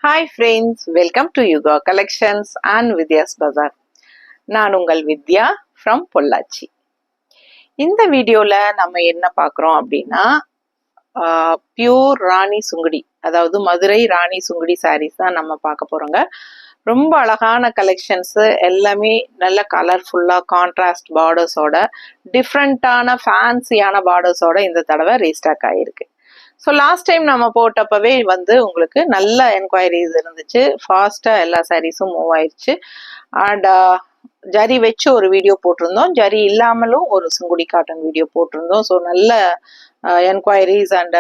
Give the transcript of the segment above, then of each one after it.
Hi friends, welcome to Yuga Collections and Vidya's Bazaar. நான் உங்கள் வித்யா from Pollachi. இந்த வீடியோல நம்ம என்ன பார்க்குறோம் அப்படின்னா பியூர் ராணி சுங்குடி, அதாவது மதுரை ராணி சுங்குடி சாரீஸ் தான் நம்ம பார்க்க போறோங்க. ரொம்ப அழகான கலெக்ஷன்ஸ், எல்லாமே நல்ல கலர்ஃபுல்லா கான்ட்ராஸ்ட் பார்டர்ஸோட, டிஃப்ரெண்டான ஃபேன்சியான பார்டர்ஸோட இந்த தடவை ரீஸ்டாக் ஆகிருக்கு. ஸோ லாஸ்ட் டைம் நம்ம போட்டப்பவே உங்களுக்கு நல்ல என்கொயரிஸ் இருந்துச்சு, ஃபாஸ்ட்டாக எல்லா சாரீஸும் மூவ் ஆயிடுச்சு. அண்ட் ஜரி வச்சு ஒரு வீடியோ போட்டிருந்தோம், ஜரி இல்லாமலும் ஒரு சுங்குடி காட்டன் வீடியோ போட்டிருந்தோம். ஸோ நல்ல என்கொயரிஸ் அண்ட்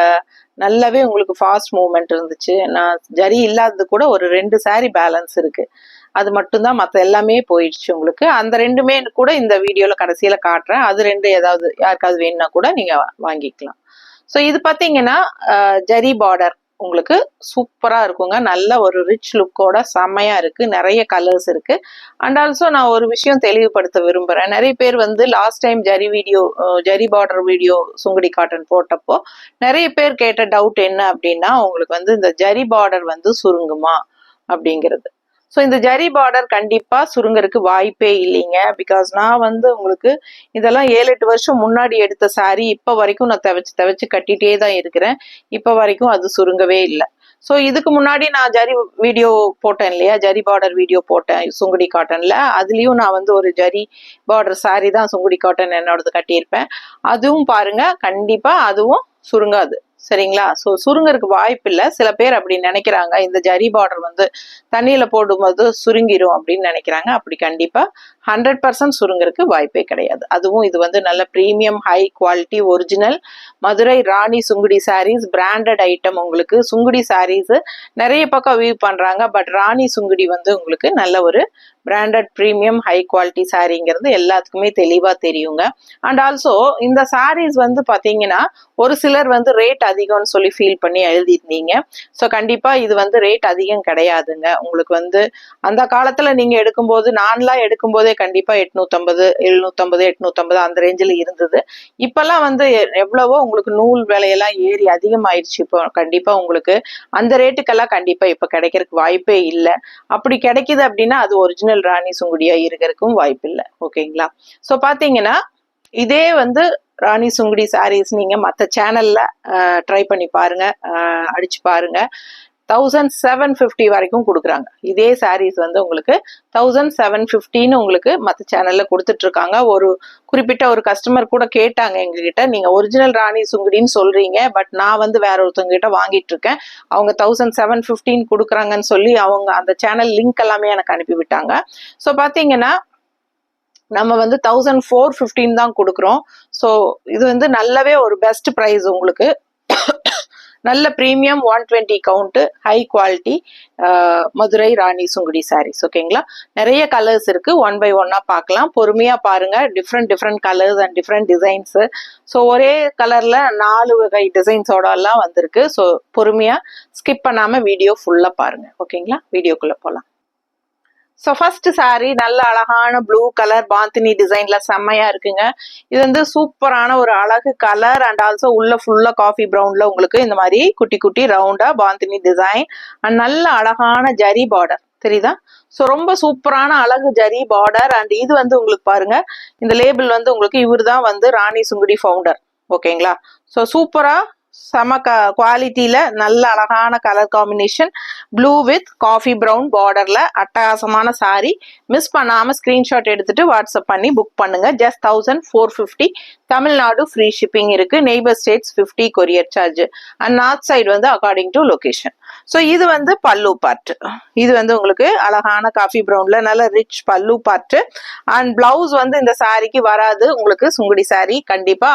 நல்லாவே உங்களுக்கு ஃபாஸ்ட் மூவ்மெண்ட் இருந்துச்சு. நான் ஜரி இல்லாதது கூட ஒரு 2 சாரீ பேலன்ஸ் இருக்கு, அது மட்டும்தான், மற்ற எல்லாமே போயிடுச்சு உங்களுக்கு. அந்த 2மே கூட இந்த வீடியோவில் கடைசியில் காட்டுறேன். அது 2 ஏதாவது யாருக்காவது வேணும்னா கூட நீங்கள் வாங்கிக்கலாம். ஸோ இது பார்த்தீங்கன்னா ஜரி பார்டர் உங்களுக்கு சூப்பரா இருக்குங்க. நல்ல ஒரு ரிச் லுக்கோட செம்மையா இருக்கு, நிறைய கலர்ஸ் இருக்கு. அண்ட் ஆல்சோ நான் ஒரு விஷயம் தெளிவுபடுத்த விரும்புறேன். நிறைய பேர் last time zari border video Sungudi cotton போட்டப்போ நிறைய பேர் கேட்ட டவுட் என்ன அப்படின்னா, உங்களுக்கு இந்த ஜரி பார்டர் சுருங்குமா அப்படிங்கிறது. ஸோ இந்த ஜரி பார்டர் கண்டிப்பா சுருங்கறதுக்கு வாய்ப்பே இல்லைங்க. பிகாஸ் நான் உங்களுக்கு இதெல்லாம் 7-8 வருஷம் முன்னாடி எடுத்த சாரீ இப்ப வரைக்கும் நான் தவச்சு கட்டிட்டே தான் இருக்கிறேன். இப்ப வரைக்கும் அது சுருங்கவே இல்லை. ஸோ இதுக்கு முன்னாடி நான் ஜரி வீடியோ போட்டேன் இல்லையா, ஜரி பார்டர் வீடியோ போட்டேன் சுங்குடி காட்டன்ல. அதுலயும் நான் ஒரு ஜரி பார்டர் சாரீ தான் சுங்குடி காட்டன் என்னோடது கட்டியிருப்பேன். அதுவும் பாருங்க, கண்டிப்பா அதுவும் சுருங்காது, சரிங்களா? ஸோ சுருங்கறதுக்கு வாய்ப்பு இல்லை. சில பேர் அப்படி நினைக்கிறாங்க, இந்த ஜரி பார்டர் தண்ணியில போடும்போது சுருங்கிரும் அப்படின்னு நினைக்கிறாங்க. அப்படி கண்டிப்பா 100% சுருங்கறதுக்கு வாய்ப்பே கிடையாது. அதுவும் இது நல்ல premium high quality original Madurai Rani Sungudi sarees, branded item. உங்களுக்கு சுங்குடி சாரீஸ் நிறைய பக்கம் வியூ பண்றாங்க, பட் ராணி சுங்குடி உங்களுக்கு நல்ல ஒரு பிராண்டட் பிரீமியம் ஹை குவாலிட்டி சாரீங்கிறது எல்லாத்துக்குமே தெளிவா தெரியுங்க. அண்ட் ஆல்சோ இந்த சாரீஸ் பாத்தீங்கன்னா ஒரு சிலர் ரேட் அதிகம்னு சொல்லி ஃபீல் பண்ணி எழுதிருந்தீங்க. ஸோ கண்டிப்பா இது ரேட் அதிகம் கிடையாதுங்க. உங்களுக்கு அந்த காலத்துல நீங்க எடுக்கும்போது, நான்லாம் எடுக்கும்போதே கண்டிப்பா 850, 750, 850 அந்த ரேஞ்சில் இருந்தது. இப்பெல்லாம் எவ்வளவோ உங்களுக்கு நூல் விலையெல்லாம் ஏறி அதிகமாயிடுச்சு. இப்போ கண்டிப்பா உங்களுக்கு அந்த ரேட்டுக்கெல்லாம் கண்டிப்பா இப்ப கிடைக்கிறதுக்கு வாய்ப்பே இல்லை. அப்படி கிடைக்குது அப்படின்னா அது ஒரிஜினல் ராணி சுங்குடியா இருக்கிறதுக்கும் வாய்ப்பு இல்லை. ஓகேங்களா? ஸோ பாத்தீங்கன்னா இதே ராணி சுங்குடி சாரீஸ் நீங்க மற்ற சேனல்ல ட்ரை பண்ணி பாருங்க, அடிச்சு பாருங்க. 1750 வரைக்கும் கொடுக்குறாங்க. இதே சாரீஸ் உங்களுக்கு 1750 உங்களுக்கு மற்ற சேனல்ல கொடுத்துட்டு இருக்காங்க. ஒரு குறிப்பிட்ட ஒரு கஸ்டமர் கூட கேட்டாங்க எங்ககிட்ட, நீங்க ஒரிஜினல் ராணி சுங்குடின்னு சொல்றீங்க, பட் நான் வேற ஒருத்தவங்க கிட்ட வாங்கிட்டு இருக்கேன், அவங்க 1750 கொடுக்குறாங்கன்னு சொல்லி அவங்க அந்த சேனல் லிங்க் எல்லாமே எனக்கு அனுப்பி விட்டாங்க. ஸோ பாத்தீங்கன்னா நம்ம 1415 தான் கொடுக்குறோம். ஸோ இது நல்லாவே ஒரு பெஸ்ட் ப்ரைஸ் உங்களுக்கு. நல்ல premium 120 count high quality Madurai Rani Sungudi sarees. ஓகேங்களா? நிறைய கலர்ஸ் இருக்கு, 1 by 1 பார்க்கலாம். பொறுமையா பாருங்க, different colours and different designs. So ஒரே கலர்ல 4 வகை டிசைன்ஸோட எல்லாம் வந்திருக்கு. ஸோ பொறுமையா ஸ்கிப் பண்ணாம வீடியோ ஃபுல்லா பாருங்க. ஓகேங்களா? வீடியோக்குள்ள போலாம். ஸோ ஃபர்ஸ்ட் சாரீ நல்ல அழகான ப்ளூ கலர் பாந்தினி டிசைன்ல செம்மையா இருக்குங்க. இது சூப்பரான ஒரு அழகு கலர். அண்ட் ஆல்சோ உள்ள ஃபுல்லா காஃபி ப்ரௌன்ல உங்களுக்கு இந்த மாதிரி குட்டி குட்டி ரவுண்டா பாந்தினி டிசைன் அண்ட் நல்ல அழகான ஜரி பார்டர் தெரியுதா? ஸோ ரொம்ப சூப்பரான அழகு ஜரி பார்டர். அண்ட் இது உங்களுக்கு பாருங்க, இந்த லேபிள் உங்களுக்கு இவர் தான் ராணி சுங்குடி ஃபவுண்டர். ஓகேங்களா? ஸோ சூப்பரா செம குவாலிட்டியில நல்ல அழகான colour combination, blue with coffee brown பார்டர்ல அட்டகாசமான சாரி. மிஸ் பண்ணாம ஸ்கிரீன்ஷாட் எடுத்துட்டு வாட்ஸ்அப் பண்ணி புக் பண்ணுங்க. ஜஸ்ட் 1450. தமிழ்நாடு ஃப்ரீ ஷிப்பிங் இருக்கு. Neighbour states 50 courier charge. And north side according to location. So இது பல்லு பார்ட். இது உங்களுக்கு அழகான காஃபி ப்ரௌன்ல நல்ல ரிச் பல்லு பார்ட். அண்ட் பிளவுஸ் இந்த சாரிக்கு வராது உங்களுக்கு. சுங்குடி சாரி கண்டிப்பா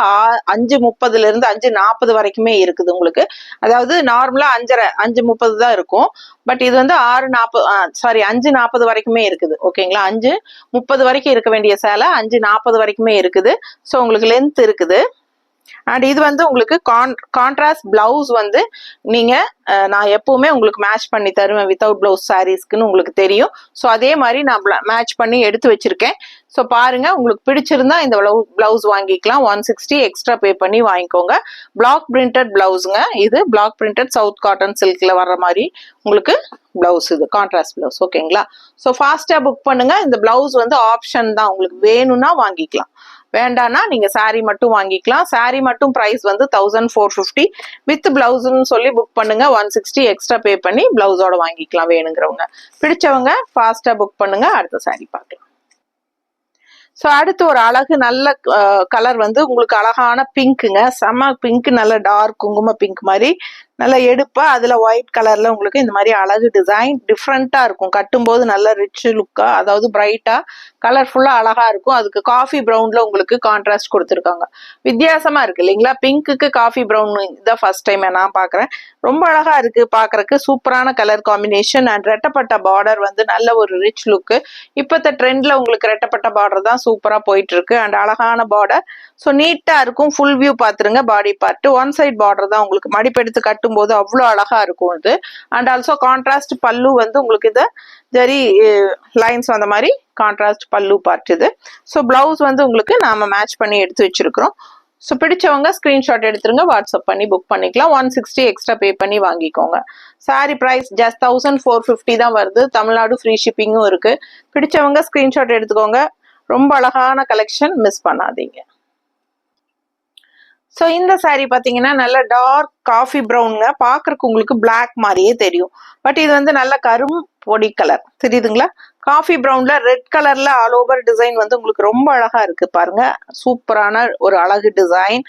5:30 இருந்து 5:40 வரைக்குமே இருக்குது உங்களுக்கு. அதாவது நார்மலா 5:30 தான் இருக்கும், பட் இது 5:40 வரைக்குமே இருக்குது. ஓகேங்களா? 5:30 வரைக்கும் இருக்க வேண்டிய சேலை 5:40 வரைக்குமே இருக்குது. ஸோ உங்களுக்கு லென்த் இருக்குது. அண்ட் இது வந்து உங்களுக்கு கான்ட்ராஸ்ட் பிளவுஸ் வந்து நீங்க நான் எப்பவுமே உங்களுக்கு மேட்ச் பண்ணி தருவேன் வித்தவுட் பிளவுஸ் சாரீஸ்க்குன்னு உங்களுக்கு தெரியும். ஸோ அதே மாதிரி நான் மேட்ச் பண்ணி எடுத்து வச்சிருக்கேன். ஸோ பாருங்க, உங்களுக்கு பிடிச்சிருந்தா இந்த பிளவுஸ் வாங்கிக்கலாம். 160 எக்ஸ்ட்ரா பே பண்ணி வாங்கிக்கோங்க. பிளாக் பிரிண்டட் பிளவுஸுங்க. இது பிளாக் பிரிண்டட் சவுத் காட்டன் சில்க்ல வர்ற மாதிரி உங்களுக்கு பிளவுஸ், இது கான்ட்ராஸ்ட் பிளவுஸ். ஓகேங்களா? ஸோ ஃபாஸ்டா புக் பண்ணுங்க. இந்த பிளவுஸ் வந்து ஆப்ஷன் தான், உங்களுக்கு வேணும்னா வாங்கிக்கலாம், வேண்டானா நீங்க சாரி மட்டும் வாங்கிக்கலாம். சாரி மட்டும் பிரைஸ் வந்து 1450. வித் பிளவுஸ்ன்னு சொல்லி புக் பண்ணுங்க. 160 எக்ஸ்ட்ரா பே பண்ணி பிளவுஸோட வாங்கிக்கலாம் வேணுங்கிறவங்க. பிடிச்சவங்க ஃபாஸ்டா புக் பண்ணுங்க. அடுத்த சாரி பார்க்கலாம். ஸோ அடுத்து ஒரு அழகு நல்ல கலர் வந்து உங்களுக்கு அழகான பிங்க்குங்க. செம்ம பிங்க், நல்ல டார்க் குங்கும பிங்க் மாதிரி நல்லா எடுப்பா, அதுல ஒயிட் கலர்ல உங்களுக்கு இந்த மாதிரி அழகு டிசைன் டிஃப்ரெண்டா இருக்கும். கட்டும்போது நல்ல ரிச் லுக்கா, அதாவது பிரைட்டா கலர்ஃபுல்லா அழகா இருக்கும். அதுக்கு காஃபி ப்ரௌன்ல உங்களுக்கு கான்ட்ராஸ்ட் கொடுத்துருக்காங்க. வித்தியாசமா இருக்கு இல்லைங்களா? பிங்க்குக்கு காஃபி ப்ரௌன் இதான் ஃபர்ஸ்ட் டைம் நான் பாக்குறேன். ரொம்ப அழகா இருக்கு பாக்குறதுக்கு. சூப்பரான கலர் காம்பினேஷன் அண்ட் ரெட்டப்பட்ட பார்டர் வந்து நல்ல ஒரு ரிச் லுக்கு. இப்பத்த ட்ரெண்ட்ல உங்களுக்கு ரெட்டப்பட்ட பார்டர் தான் சூப்பரா போயிட்டு இருக்கு. அண்ட் அழகான பார்டர். ஸோ நீட்டா இருக்கும். ஃபுல் வியூ பாத்துருங்க. Body part one side border தான் உங்களுக்கு மடிப்பெடுத்து கட்டும் போது அவ்வளோ அழகா இருக்கும் இது. அண்ட் ஆல்சோ கான்ட்ராஸ்ட் பல்லு வந்து உங்களுக்கு இது ஜரி லைன்ஸ் வந்த மாதிரி கான்ட்ராஸ்ட் பல்லு பார்ட் இது. ஸோ பிளவுஸ் வந்து உங்களுக்கு நாம மேட்ச் பண்ணி எடுத்து வச்சிருக்கிறோம். ஸோ பிடிச்சவங்க ஸ்கிரீன்ஷாட் எடுத்துருங்க, வாட்ஸ்அப் பண்ணி புக் பண்ணிக்கலாம். 160 எக்ஸ்ட்ரா பே பண்ணி வாங்கிக்கோங்க. சாரி பிரைஸ் ஜஸ்ட் 1450 தான் வருது. தமிழ்நாடு ஃப்ரீ ஷிப்பிங்கும் இருக்கு. பிடிச்சவங்க ஸ்கிரீன்ஷாட் எடுத்துக்கோங்க. ரொம்ப அழகான கலெக்ஷன், மிஸ் பண்ணாதீங்க. ஸோ இந்த சாரீ பார்த்தீங்கன்னா நல்ல டார்க் காஃபி ப்ரௌனுங்க. பார்க்கறக்கு உங்களுக்கு பிளாக் மாதிரியே தெரியும். பட் இது வந்து நல்ல கரும் பொடி கலர் தெரியுதுங்களா? காஃபி ப்ரௌன்ல ரெட் கலர்ல ஆல் ஓவர் டிசைன் வந்து உங்களுக்கு ரொம்ப அழகா இருக்கு பாருங்க. சூப்பரான ஒரு அழகு டிசைன்.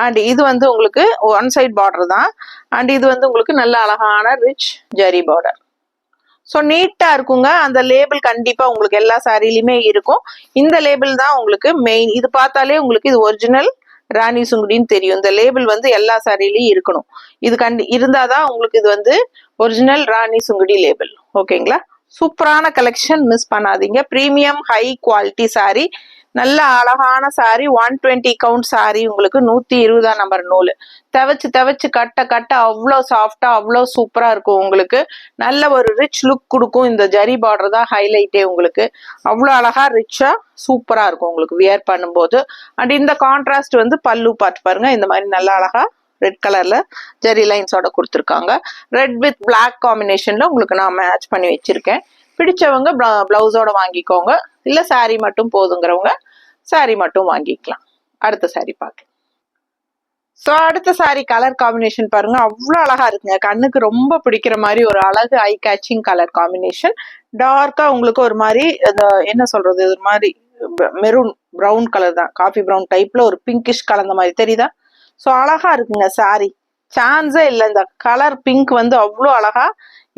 அண்ட் இது வந்து உங்களுக்கு ஒன் சைட் பார்டர் தான். அண்ட் இது வந்து உங்களுக்கு நல்ல அழகான ரிச் ஜரி பார்டர். ஸோ நீட்டா இருக்குங்க. அந்த லேபிள் கண்டிப்பா உங்களுக்கு எல்லா சாரிலையுமே இருக்கும். இந்த லேபிள் தான் உங்களுக்கு மெயின். இது பார்த்தாலே உங்களுக்கு இது ஒரிஜினல் ராணி சுங்குடின்னு தெரியும். இந்த லேபிள் வந்து எல்லா சாரிலையும் இருக்கணும். இது இருந்தாதான் உங்களுக்கு இது வந்து ஒரிஜினல் ராணி சுங்குடி லேபிள். ஓகேங்களா? சூப்பரான கலெக்ஷன், மிஸ் பண்ணாதீங்க. பிரீமியம் ஹை குவாலிட்டி சாரி, நல்ல அழகான சாரி. 120 கவுண்ட் சாரி உங்களுக்கு 120 நம்பர் நூல். தவச்சு கட்ட கட்ட அவ்வளோ சாஃப்டா அவ்வளோ சூப்பரா இருக்கும். உங்களுக்கு நல்ல ஒரு ரிச் லுக் கொடுக்கும். இந்த ஜரி பார்டர் தான் ஹைலைட்டே. உங்களுக்கு அவ்வளோ அழகா ரிச்சா சூப்பரா இருக்கும் உங்களுக்கு வியர் பண்ணும்போது. அண்ட் இந்த கான்ட்ராஸ்ட் வந்து பல்லு பார்த்து பாருங்க. இந்த மாதிரி நல்ல அழகா ரெட் கலர்ல ஜெரி லைன்ஸோட கொடுத்துருக்காங்க. ரெட் வித் பிளாக் காம்பினேஷன்ல உங்களுக்கு நான் மேட்ச் பண்ணி வச்சிருக்கேன். பிடிச்சவங்க பிளவுஸோட வாங்கிக்கோங்க. இல்ல சாரி மட்டும் போதுங்கிறவங்க சாரி மட்டும் வாங்கிக்கலாம். அடுத்த சாரி பார்க்கலாம். ஸோ அடுத்த சாரி கலர் காம்பினேஷன் பாருங்க, அவ்வளோ அழகா இருக்குங்க. கண்ணுக்கு ரொம்ப பிடிக்கிற மாதிரி ஒரு அழகு ஐ கேச்சிங் கலர் காம்பினேஷன். டார்க்கா உங்களுக்கு ஒரு மாதிரி என்ன சொல்றது, ஒரு மாதிரி மெரூன் ப்ரௌன் கலர் தான், காஃபி ப்ரௌன் டைப்ல ஒரு பிங்கிஷ் கலந்த மாதிரி தெரியுதா? ஸோ அழகா இருக்குங்க சாரி, சான்ஸே இல்லை. இந்த கலர் பிங்க் வந்து அவ்வளோ அழகா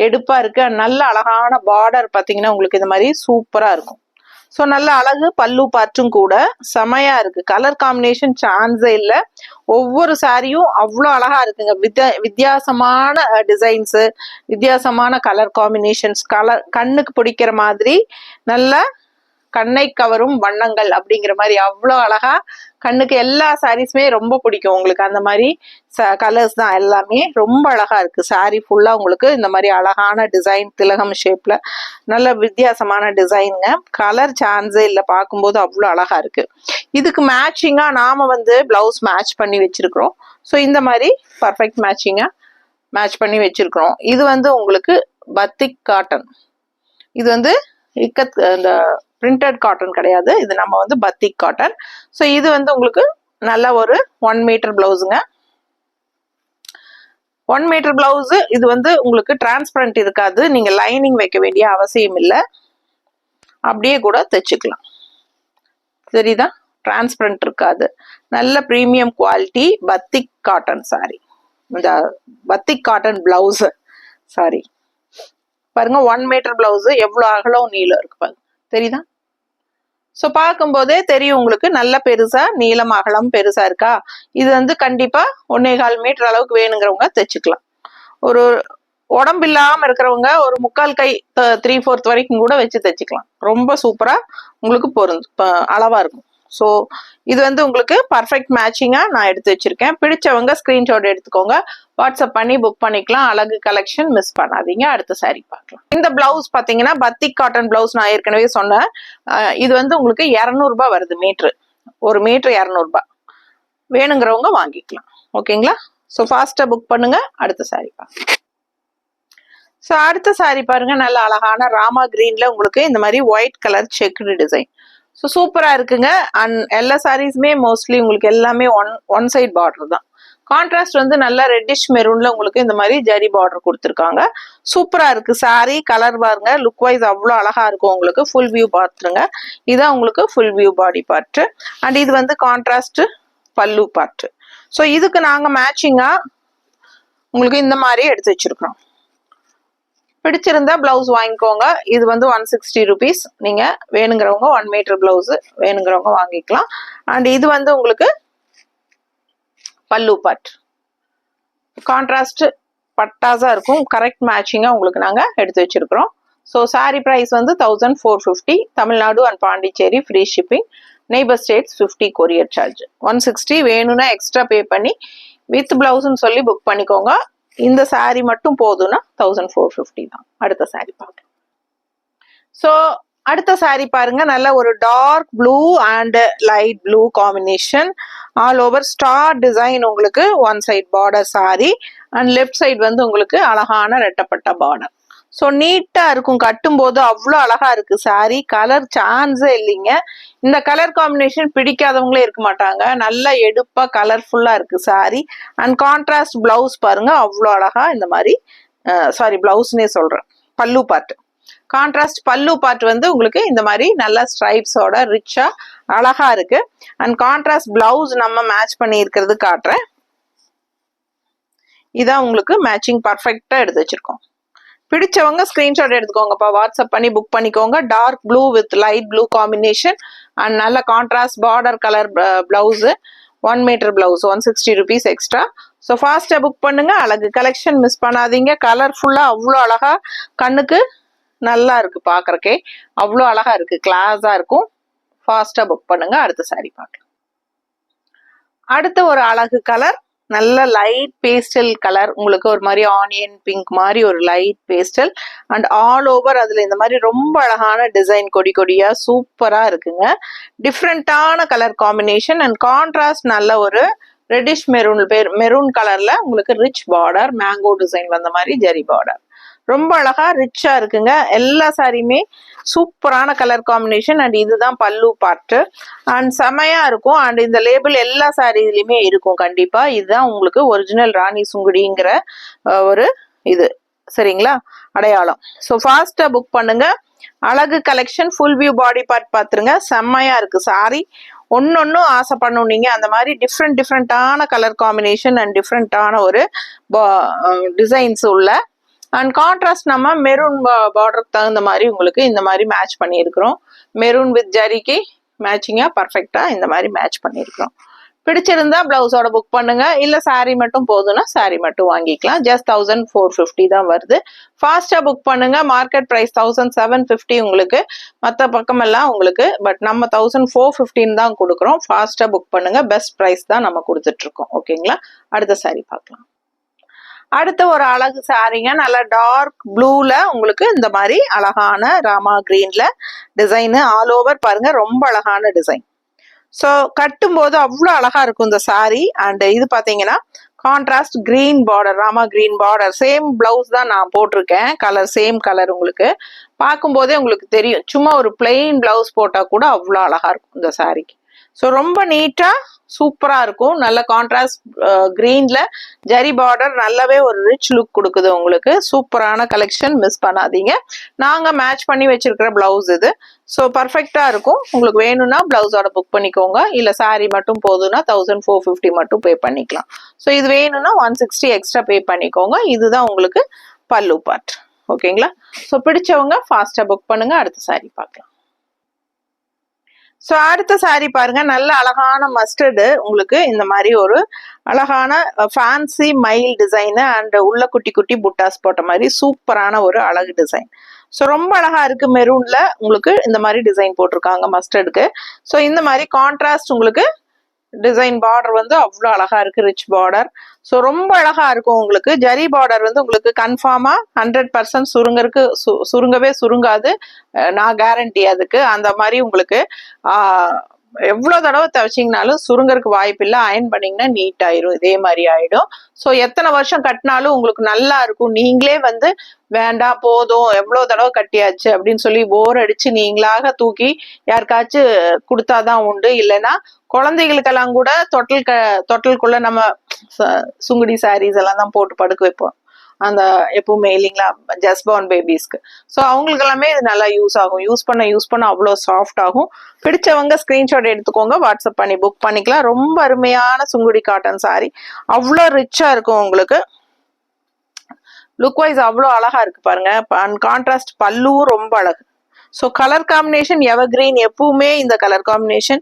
எடுப்பா இருக்கு. நல்ல அழகான பார்டர் பார்த்தீங்கன்னா உங்களுக்கு இந்த மாதிரி சூப்பரா இருக்கும். ஸோ நல்ல அழகு பல்லு பார்ட்டும் கூட செமையா இருக்கு. கலர் காம்பினேஷன் சான்ஸே இல்லை. ஒவ்வொரு சாரியும் அவ்வளோ அழகா இருக்குங்க. வித்தியாசமான டிசைன்ஸு, வித்தியாசமான கலர் காம்பினேஷன்ஸ், கலர் கண்ணுக்கு பிடிக்கிற மாதிரி நல்ல கண்ணை கவரும் வண்ணங்கள் அப்படிங்கிற மாதிரி அவ்வளோ அழகா கண்ணுக்கு எல்லா சாரீஸுமே ரொம்ப பிடிக்கும் உங்களுக்கு. அந்த மாதிரி கலர்ஸ் தான் எல்லாமே ரொம்ப அழகா இருக்கு. சாரி ஃபுல்லா உங்களுக்கு இந்த மாதிரி அழகான டிசைன், திலகம் ஷேப்ல நல்ல வித்தியாசமான டிசைனுங்க. கலர் சான்ஸே இல்லை, பார்க்கும்போது அவ்வளோ அழகா இருக்கு. இதுக்கு மேட்சிங்கா நாம வந்து பிளவுஸ் மேட்ச் பண்ணி வச்சிருக்கிறோம். ஸோ இந்த மாதிரி பர்ஃபெக்ட் மேட்சிங்கா மேட்ச் பண்ணி வச்சிருக்கிறோம். இது வந்து உங்களுக்கு பத்திக் காட்டன். இது வந்து இக்கத் இந்த பிரிண்டட் காட்டன் கிடையாது, இது நம்ம வந்து பத்திக் காட்டன். ஸோ இது வந்து உங்களுக்கு நல்ல ஒரு 1 மீட்டர் பிளவுஸுங்க. 1 metre blouse. இது வந்து உங்களுக்கு டிரான்ஸ்பரண்ட் இருக்காது, நீங்க லைனிங் வைக்க வேண்டிய அவசியம் இல்லை, அப்படியே கூட தைச்சுக்கலாம். சரிதா? டிரான்ஸ்பரண்ட் இருக்காது. நல்ல பிரீமியம் குவாலிட்டி பத்திக் காட்டன் சாரி. இந்த பத்திக் காட்டன் பிளவுஸ் சாரி பாருங்க. 1 மீட்டர் பிளவுஸ் எவ்வளவு அகலம் நீளம் இருக்கு பாருங்க, தெரியுதா? ஸோ பார்க்கும்போதே தெரியும் உங்களுக்கு நல்ல பெருசா நீளம் அகலம் பெருசா இருக்கா. இது வந்து கண்டிப்பா 1.25 மீட்டர் அளவுக்கு வேணுங்கிறவங்க தைச்சுக்கலாம். ஒரு உடம்பு இல்லாம இருக்கிறவங்க ஒரு 3/4 கை 3/4 வரைக்கும் கூட வச்சு தைச்சுக்கலாம். ரொம்ப சூப்பரா உங்களுக்கு அளவா இருக்கும். ஸோ இது வந்து உங்களுக்கு பர்ஃபெக்ட் மேட்சிங்காக நான் எடுத்து வச்சிருக்கேன். பிடிச்சவங்க ஸ்க்ரீன்ஷாட் எடுத்துக்கோங்க, வாட்ஸ்அப் பண்ணி புக் பண்ணிக்கலாம். அழகு கலெக்ஷன் மிஸ் பண்ணாதீங்க. அடுத்த சாரி பார்க்கலாம். இந்த பிளவுஸ் பார்த்தீங்கன்னா பத்திக் காட்டன் பிளவுஸ் நான் ஏற்கனவே சொன்னேன். இது வந்து உங்களுக்கு 200 வருது மீட்ரு. ஒரு மீட்ரு 200. வேணுங்கிறவங்க வாங்கிக்கலாம். ஓகேங்களா? ஸோ ஃபாஸ்ட்டாக புக் பண்ணுங்க. அடுத்த சாரி பார்க்கலாம். ஸோ அடுத்த சாரி பாருங்க, நல்ல அழகான ராமா கிரீன்ல உங்களுக்கு இந்த மாதிரி white colour checked design. So சூப்பரா இருக்குங்க. அண்ட் எல்லா சாரீஸுமே மோஸ்ட்லி உங்களுக்கு எல்லாமே ஒன் சைட் பார்டர் தான். கான்ட்ராஸ்ட் வந்து நல்ல ரெட்டிஷ் மெரூன்ல உங்களுக்கு இந்த மாதிரி ஜரி பார்டர் கொடுத்துருக்காங்க. சூப்பரா இருக்கு சாரி. கலர் பாருங்க, லுக் வைஸ் அவ்வளோ அழகா இருக்கும். உங்களுக்கு ஃபுல் வியூ பார்த்துருங்க. இதான் உங்களுக்கு full view body part. And இது வந்து கான்ட்ராஸ்ட் பல்லு பார்ட். ஸோ இதுக்கு நாங்கள் மேட்சிங்கா உங்களுக்கு இந்த மாதிரி எடுத்து வச்சிருக்கிறோம். பிடிச்சிருந்தா பிளவுஸ் வாங்கிக்கோங்க. இது வந்து 160 rupees. நீங்க வேணுங்கிறவங்க 1 மீட்டர் பிளவுஸ் வேணுங்கிறவங்க வாங்கிக்கலாம். அண்ட் இது வந்து உங்களுக்கு பல்லு பார்ட். கான்ட்ராஸ்ட் பட்டாஸா இருக்கும். கரெக்ட் மேட்சிங்கா உங்களுக்கு நாங்க எடுத்து வச்சிருக்கிறோம். ஸோ சாரி பிரைஸ் வந்து 1450. Tamil Nadu and Pondicherry free shipping. Neighbour states 50 courier charge. 160 வேணும்னா எக்ஸ்ட்ரா பே பண்ணி வித் பிளவுஸ்ன்னு சொல்லி புக் பண்ணிக்கோங்க. இந்த சாரி மட்டும் போதும்னா 1450 தான். அடுத்த சாரி பார்க்கலாம். ஸோ அடுத்த சாரி பாருங்க, நல்ல ஒரு dark blue and light blue combination. All over star design. உங்களுக்கு one side border saree and left side வந்து உங்களுக்கு அழகான ரெட்டப்பட்ட பார்டர். ஸோ நீட்டா இருக்கும். கட்டும் போது அவ்வளோ அழகா இருக்கு சாரி. கலர் சான்ஸே இல்லைங்க. இந்த கலர் காம்பினேஷன் பிடிக்காதவங்களே இருக்க மாட்டாங்க. நல்ல எடுப்பா கலர்ஃபுல்லா இருக்கு சாரி. அண்ட் கான்ட்ராஸ்ட் பிளவுஸ் பாருங்க, அவ்வளோ அழகா இந்த மாதிரி சாரி பிளவுஸ்னே சொல்றேன், பல்லு பார்ட். கான்ட்ராஸ்ட் பல்லு பார்ட் வந்து உங்களுக்கு இந்த மாதிரி நல்ல ஸ்ட்ரைப்ஸோட ரிச்சா அழகா இருக்கு. அண்ட் கான்ட்ராஸ்ட் பிளவுஸ் நம்ம மேட்ச் பண்ணி இருக்கிறது காட்டுறேன். இதான் உங்களுக்கு மேட்சிங் பர்ஃபெக்டா எடுத்து வச்சிருக்கோம். பிடிச்சவங்க ஸ்கிரீன்ஷாட் எடுத்துக்கோங்கப்பா, வாட்ஸ்அப் பண்ணி புக் பண்ணிக்கோங்க. Dark blue with light blue combination and நல்ல contrast border colour blouse. 1 metre blouse 160 rupees extra. So ஃபாஸ்ட்டாக புக் பண்ணுங்க. அழகு கலெக்ஷன் மிஸ் பண்ணாதீங்க. கலர்ஃபுல்லாக அவ்வளோ அழகா, கண்ணுக்கு நல்லா இருக்கு பார்க்கறக்கே. அவ்வளோ அழகா இருக்கு, கிளாஸா இருக்கும். ஃபாஸ்ட்டாக புக் பண்ணுங்க. அடுத்த சாரி பார்க்கலாம். அடுத்த ஒரு அழகு கலர், நல்ல லைட் பேஸ்டல் கலர். உங்களுக்கு ஒரு மாதிரி ஆனியன் பிங்க் மாதிரி ஒரு light pastel and all over அதுல இந்த மாதிரி ரொம்ப அழகான டிசைன் கொடி கொடியா சூப்பரா இருக்குங்க. டிஃப்ரெண்டான கலர் காம்பினேஷன் அண்ட் கான்ட்ராஸ்ட் நல்ல ஒரு ரெட்டிஷ் மெரூன் கலர்ல உங்களுக்கு ரிச் பார்டர், மேங்கோ டிசைன் வந்த மாதிரி ஜரி பார்டர். ரொம்ப அழகா ரிச்சா இருக்குங்க. எல்லா சாரியுமே சூப்பரான கலர் காம்பினேஷன். அண்ட் இதுதான் பல்லு பார்ட். அண்ட் செமையா இருக்கும். அண்ட் இந்த லேபிள் எல்லா சாரிலையுமே இருக்கும் கண்டிப்பா. இதுதான் உங்களுக்கு ஒரிஜினல் ராணி சுங்குடிங்கிற ஒரு இது, சரிங்களா, அடையாளம். ஸோ ஃபாஸ்டா புக் பண்ணுங்க. அழகு collection full view body part பார்த்துருங்க. செம்மையா இருக்கு சாரி. ஒன்னொன்னும் ஆசைப்படணும் நீங்க. அந்த மாதிரி டிஃப்ரெண்டான கலர் காம்பினேஷன் அண்ட் டிஃப்ரெண்டான ஒரு டிசைன்ஸ் உள்ள அண்ட் கான்ட்ராஸ்ட் நம்ம மெரூன் பார்டருக்கு தகுந்த மாதிரி உங்களுக்கு இந்த மாதிரி மேட்ச் பண்ணியிருக்கிறோம். மெரூன் வித் ஜரிக்கு மேட்சிங்கா பர்ஃபெக்டா இந்த மாதிரி மேட்ச் பண்ணியிருக்கிறோம். பிடிச்சிருந்தா பிளவுஸோட புக் பண்ணுங்க. இல்ல சாரி மட்டும் போதும்னா சாரி மட்டும் வாங்கிக்கலாம். ஜஸ்ட் 1450 தான் வருது. ஃபாஸ்டா புக் பண்ணுங்க. மார்க்கெட் பிரைஸ் 1750 உங்களுக்கு, மற்ற பக்கம் எல்லாம் உங்களுக்கு. பட் நம்ம 1415 தான் கொடுக்குறோம். ஃபாஸ்டா புக் பண்ணுங்க. பெஸ்ட் பிரைஸ் தான் நம்ம கொடுத்துட்டு இருக்கோம். ஓகேங்களா? அடுத்த சாரி பார்க்கலாம். அடுத்த ஒரு அழகு சாரிங்க, நல்ல டார்க் ப்ளூல உங்களுக்கு இந்த மாதிரி அழகான ராமா கிரீன்ல டிசைன். ஆல் ஓவர் பாருங்க, ரொம்ப அழகான டிசைன். ஸோ கட்டும் போது அவ்வளோ அழகா இருக்கும் இந்த சாரி. அண்ட் இது பாத்தீங்கன்னா contrast green border, Rama green border. Same blouse தான் நான் போட்டிருக்கேன். Colour same colour. உங்களுக்கு பார்க்கும்போதே உங்களுக்கு தெரியும். சும்மா ஒரு பிளெயின் பிளவுஸ் போட்டா கூட அவ்வளோ அழகா இருக்கும் இந்த சாரிக்கு. ஸோ ரொம்ப நீட்டா சூப்பரா இருக்கும். நல்ல கான்ட்ராஸ்ட் கிரீன்ல ஜரி பார்டர், நல்லாவே ஒரு ரிச் லுக் கொடுக்குது உங்களுக்கு. சூப்பரான கலெக்ஷன், மிஸ் பண்ணாதீங்க. நாங்க மேட்ச் பண்ணி வச்சிருக்கிற பிளவுஸ் இது. ஸோ பர்ஃபெக்டா இருக்கும். உங்களுக்கு வேணும்னா பிளவுஸோட புக் பண்ணிக்கோங்க. இல்ல சாரி மட்டும் போதும்னா 1450 மட்டும் பே பண்ணிக்கலாம். ஸோ இது வேணும்னா 160 எக்ஸ்ட்ரா பே பண்ணிக்கோங்க. இதுதான் உங்களுக்கு பல்லு பார்ட். ஓகேங்களா? ஸோ பிடிச்சவங்க ஃபாஸ்டா புக் பண்ணுங்க. அடுத்த சாரி பார்க்கலாம். ஸோ அடுத்த சாரி பாருங்க, நல்ல அழகான மஸ்டர்டு. உங்களுக்கு இந்த மாதிரி ஒரு அழகான ஃபேன்சி மயில் டிசைனு அண்ட் உள்ள குட்டி குட்டி புட்டாஸ் போட்ட மாதிரி சூப்பரான ஒரு அழகு டிசைன். ஸோ ரொம்ப அழகா இருக்கு. மெரூன்ல உங்களுக்கு இந்த மாதிரி டிசைன் போட்டிருக்காங்க மஸ்டர்டுக்கு. ஸோ இந்த மாதிரி கான்ட்ராஸ்ட் உங்களுக்கு டிசைன் பார்டர் வந்து அவ்வளோ அழகா இருக்கு, ரிச் பார்டர். ஸோ ரொம்ப அழகா இருக்கும் உங்களுக்கு. ஜரி பார்டர் வந்து உங்களுக்கு கன்ஃபார்மா 100% சுருங்கவே சுருங்காது, நான் கேரண்டி அதுக்கு. அந்த மாதிரி உங்களுக்கு எவ்வளவு தடவை துவைச்சிங்கனாலும் சுருங்கறதுக்கு வாய்ப்பு இல்லை. அயன் பண்ணீங்கன்னா நீட் ஆயிரும், இதே மாதிரி ஆயிடும். ஸோ எத்தனை வருஷம் கட்டினாலும் உங்களுக்கு நல்லா இருக்கும். நீங்களே வந்து வேண்டாம் போதும் எவ்வளவு தடவை கட்டியாச்சு அப்படின்னு சொல்லி போர் அடிச்சு நீங்களாக தூக்கி யாருக்காச்சும் கொடுத்தாதான் உண்டு. இல்லைன்னா குழந்தைகளுக்கெல்லாம் கூட தொட்டலுக்குள்ள நம்ம சுங்குடி சாரீஸ் எல்லாம் தான் போட்டு படுக்க வைப்போம், அந்த எப்பவுமே இல்லைங்களா, ஜஸ்ட் பார்ன் பேபிஸ்க்கு. ஸோ அவங்களுக்கு எல்லாமே இது நல்லா யூஸ் ஆகும். யூஸ் பண்ண அவ்வளோ சாஃப்ட் ஆகும். பிடிச்சவங்க ஸ்கிரீன்ஷாட் எடுத்துக்கோங்க, வாட்ஸ்அப் பண்ணி புக் பண்ணிக்கலாம். ரொம்ப அருமையான சுங்குடி காட்டன் சாரி, அவ்வளோ ரிச்சா இருக்கும் உங்களுக்கு. லுக் வைஸ் அவ்வளோ அழகா இருக்கு பாருங்க. கான்ட்ராஸ்ட் பல்லுவும் ரொம்ப அழகு. ஸோ கலர் காம்பினேஷன் எவர் கிரீன், எப்பவுமே இந்த கலர் காம்பினேஷன்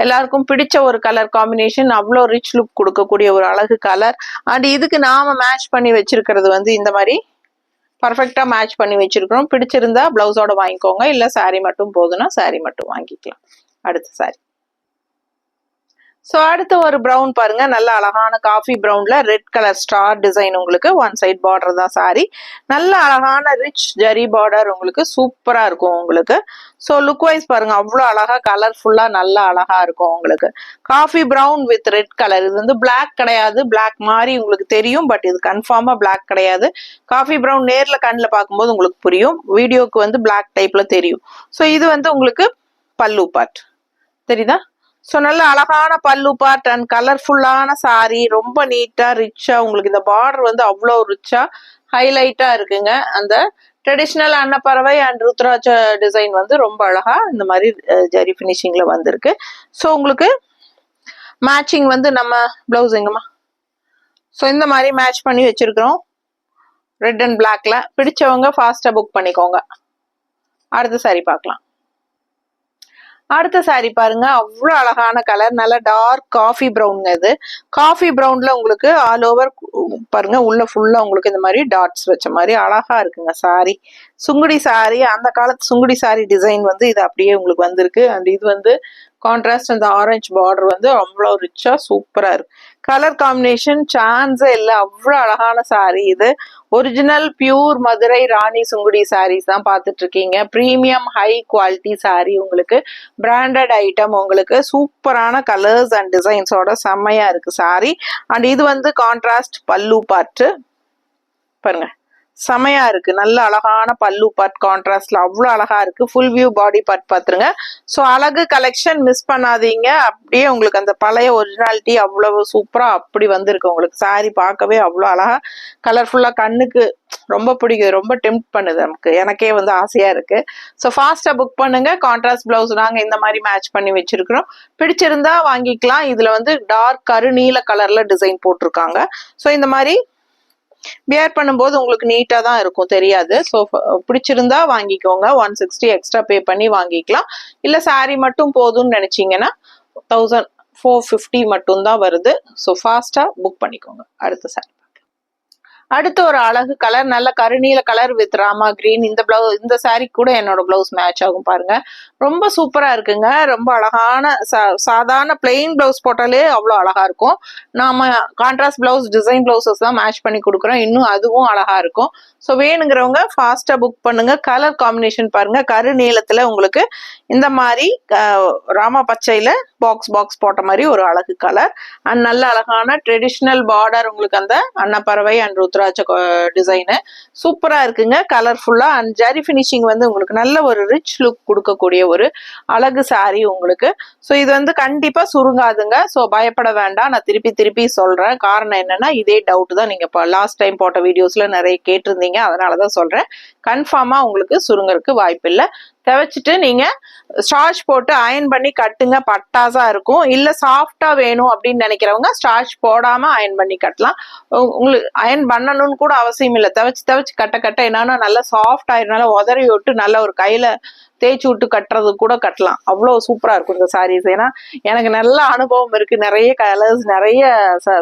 எல்லாருக்கும் பிடிச்ச ஒரு கலர் காம்பினேஷன். அவ்வளோ ரிச் லுக் கொடுக்கக்கூடிய ஒரு அழகு கலர். அண்ட் இதுக்கு நாம மேட்ச் பண்ணி வச்சிருக்கிறது வந்து இந்த மாதிரி பர்ஃபெக்டா மேட்ச் பண்ணி வச்சிருக்கிறோம். பிடிச்சிருந்தா பிளவுஸோட வாங்கிக்கோங்க, இல்ல சாரி மட்டும் போதுன்னா சாரி மட்டும் வாங்கிக்கலாம். அடுத்த சாரி. ஸோ அடுத்த ஒரு ப்ரௌன் பாருங்க, நல்ல அழகான காஃபி ப்ரௌன்ல ரெட் கலர் ஸ்டார் டிசைன். உங்களுக்கு ஒன் சைட் பார்டர் தான் சாரி. நல்ல அழகான ரிச் ஜரி பார்டர் உங்களுக்கு சூப்பரா இருக்கும் உங்களுக்கு. ஸோ லுக் வைஸ் பாருங்க, அவ்வளோ அழகா கலர்ஃபுல்லா நல்லா அழகா இருக்கும் உங்களுக்கு. Coffee brown with red colour. இது வந்து பிளாக் கிடையாது, பிளாக் மாதிரி உங்களுக்கு தெரியும், பட் இது கன்ஃபார்மா பிளாக் கிடையாது. காஃபி ப்ரௌன் நேர்ல கண்ணில் பார்க்கும்போது உங்களுக்கு புரியும், வீடியோக்கு வந்து பிளாக் டைப்ல தெரியும். ஸோ இது வந்து உங்களுக்கு பல்லு பார்ட் தெரியுதா. ஸோ நல்ல அழகான பல்லு பார்ட் அண்ட் கலர்ஃபுல்லான சாரி, ரொம்ப நீட்டா ரிச்சா உங்களுக்கு. இந்த பார்டர் வந்து அவ்வளோ ரிச்சா ஹைலைட்டா இருக்குங்க. அந்த ட்ரெடிஷ்னல் அன்னப்பறவை அண்ட் ருத்ராட்ச டிசைன் வந்து ரொம்ப அழகா இந்த மாதிரி ஜரி ஃபினிஷிங்ல வந்திருக்கு. ஸோ உங்களுக்கு மேட்சிங் வந்து நம்ம பிளவுஸ் எங்கம்மா, ஸோ இந்த மாதிரி மேட்ச் பண்ணி வச்சிருக்கிறோம் ரெட் அண்ட் பிளாக்ல. பிடிச்சவங்க ஃபாஸ்டா புக் பண்ணிக்கோங்க. அடுத்த சாரி பார்க்கலாம். அடுத்த சாரி பாருங்க, அவ்வளோ அழகான கலர், நல்ல டார்க் காஃபி ப்ரௌனுங்க. இது காஃபி ப்ரௌன்ல உங்களுக்கு ஆல் ஓவர் பாருங்க, உள்ள ஃபுல்லா உங்களுக்கு இந்த மாதிரி டாட்ஸ் வச்ச மாதிரி அழகா இருக்குங்க சாரி. சுங்குடி சாரி, அந்த காலத்து சுங்குடி சாரி டிசைன் வந்து இது அப்படியே உங்களுக்கு வந்திருக்கு. அண்ட் இது வந்து கான்ட்ராஸ்ட் அந்த ஆரஞ்சு பார்டர் வந்து அவ்வளோ ரிச்சா சூப்பரா இருக்கு. கலர் காம்பினேஷன் சான்ஸே இல்லை, அவ்வளோ அழகான சாரி. இது ஒரிஜினல் பியூர் மதுரை ராணி சுங்குடி சாரீஸ் தான் பார்த்துட்டு இருக்கீங்க. ப்ரீமியம் ஹை குவாலிட்டி சாரி உங்களுக்கு, பிராண்டட் ஐட்டம் உங்களுக்கு. சூப்பரான கலர்ஸ் அண்ட் டிசைன்ஸோட செம்மையா இருக்கு சாரி. அண்ட் இது வந்து கான்ட்ராஸ்ட் பல்லு பார்ட் பாருங்க, செமையா இருக்கு. நல்ல அழகான பல்லு பார்ட் கான்ட்ராஸ்ட்ல அவ்வளோ அழகா இருக்கு. ஃபுல் வியூ பாடி பார்ட் பாத்துருங்க. ஸோ அழகு கலெக்ஷன் மிஸ் பண்ணாதீங்க. அப்படியே உங்களுக்கு அந்த பழைய ஒரிஜினாலிட்டி அவ்வளவு சூப்பரா அப்படி வந்திருக்கு உங்களுக்கு. சாரி பார்க்கவே அவ்வளோ அழகா கலர்ஃபுல்லா, கண்ணுக்கு ரொம்ப பிடிக்குது, ரொம்ப டெம்ப்ட் பண்ணுது நமக்கு. எனக்கே வந்து ஆசையா இருக்கு. ஸோ ஃபாஸ்டா புக் பண்ணுங்க. கான்ட்ராஸ்ட் பிளவுஸ் நாங்க இந்த மாதிரி மேட்ச் பண்ணி வச்சிருக்கிறோம். பிடிச்சிருந்தா வாங்கிக்கலாம். இதுல வந்து டார்க் கருநீல கலர்ல டிசைன் போட்டிருக்காங்க. ஸோ இந்த மாதிரி வியர் பண்ணும்போது உங்களுக்கு நீட்டா தான் இருக்கும், தெரியாது. ஸோ பிடிச்சிருந்தா வாங்கிக்கோங்க. 160 எக்ஸ்ட்ரா பே பண்ணி வாங்கிக்கலாம். இல்ல சாரி மட்டும் போதும்னு நினைச்சீங்கன்னா 1450 மட்டும் தான் வருது. ஸோ ஃபாஸ்டா புக் பண்ணிக்கோங்க. அடுத்த சாரி. அடுத்து ஒரு அழகு கலர், நல்ல கருநீல கலர் வித் ராமா கிரீன். இந்த சாரி கூட என்னோட பிளவுஸ் மேட்ச் ஆகும் பாருங்க. ரொம்ப சூப்பரா இருக்குங்க. ரொம்ப அழகான சாதாரண பிளெயின் பிளவுஸ் போட்டாலே அவ்வளோ அழகா இருக்கும். நாம கான்ட்ராஸ்ட் பிளவுஸ் டிசைன் பிளவுசஸ் தான் மேட்ச் பண்ணி கொடுக்குறோம், இன்னும் அதுவும் அழகா இருக்கும். ஸோ வேணுங்கிறவங்க ஃபாஸ்டா புக் பண்ணுங்க. கலர் காம்பினேஷன் பாருங்க, கருநீலத்துல உங்களுக்கு இந்த மாதிரி ராமா பச்சையில பாக்ஸ் போட்ட மாதிரி ஒரு அழகு கலர். அண்ட் நல்ல அழகான ட்ரெடிஷ்னல் பார்டர் உங்களுக்கு, அந்த அன்னப்பறவை அண்ட் ருத்ராட்ச டிசைனு சூப்பரா இருக்குங்க. கலர்ஃபுல்லா அண்ட் ஜரி ஃபினிஷிங் வந்து உங்களுக்கு நல்ல ஒரு ரிச் லுக் கொடுக்கக்கூடிய ஒரு அழகு சாரி உங்களுக்கு. ஸோ இது வந்து கண்டிப்பா சுருங்காதுங்க. ஸோ பயப்பட வேண்டாம். நான் திருப்பி சொல்றேன். காரணம் என்னன்னா, இதே டவுட் தான் நீங்க லாஸ்ட் டைம் போட்ட வீடியோஸ்ல நிறைய கேட்டிருந்தீங்க, அதனாலதான் சொல்றேன். கன்ஃபார்மா உங்களுக்கு சுருங்கறதுக்கு வாய்ப்பு இல்லை. துவைச்சிட்டு நீங்க ஸ்டார்ச் போட்டு அயன் பண்ணி கட்டுங்க, பட்டாசா இருக்கும். இல்ல சாஃப்டா வேணும் அப்படின்னு நினைக்கிறவங்க ஸ்டார்ச் போடாம அயன் பண்ணி கட்டலாம். உங்களுக்கு அயன் பண்ணணும்னு கூட அவசியம் இல்லை. துவைச்சு கட்ட கட்ட என்னன்னா நல்லா சாஃப்ட் ஆயிருந்தால உதறி விட்டு நல்ல ஒரு கையில தேய்ச்சி விட்டு கட்டுறது கூட கட்டலாம். அவ்வளோ சூப்பரா இருக்கும் இந்த சாரீஸ். ஏன்னா எனக்கு நல்ல அனுபவம் இருக்கு. நிறைய கலர்ஸ், நிறைய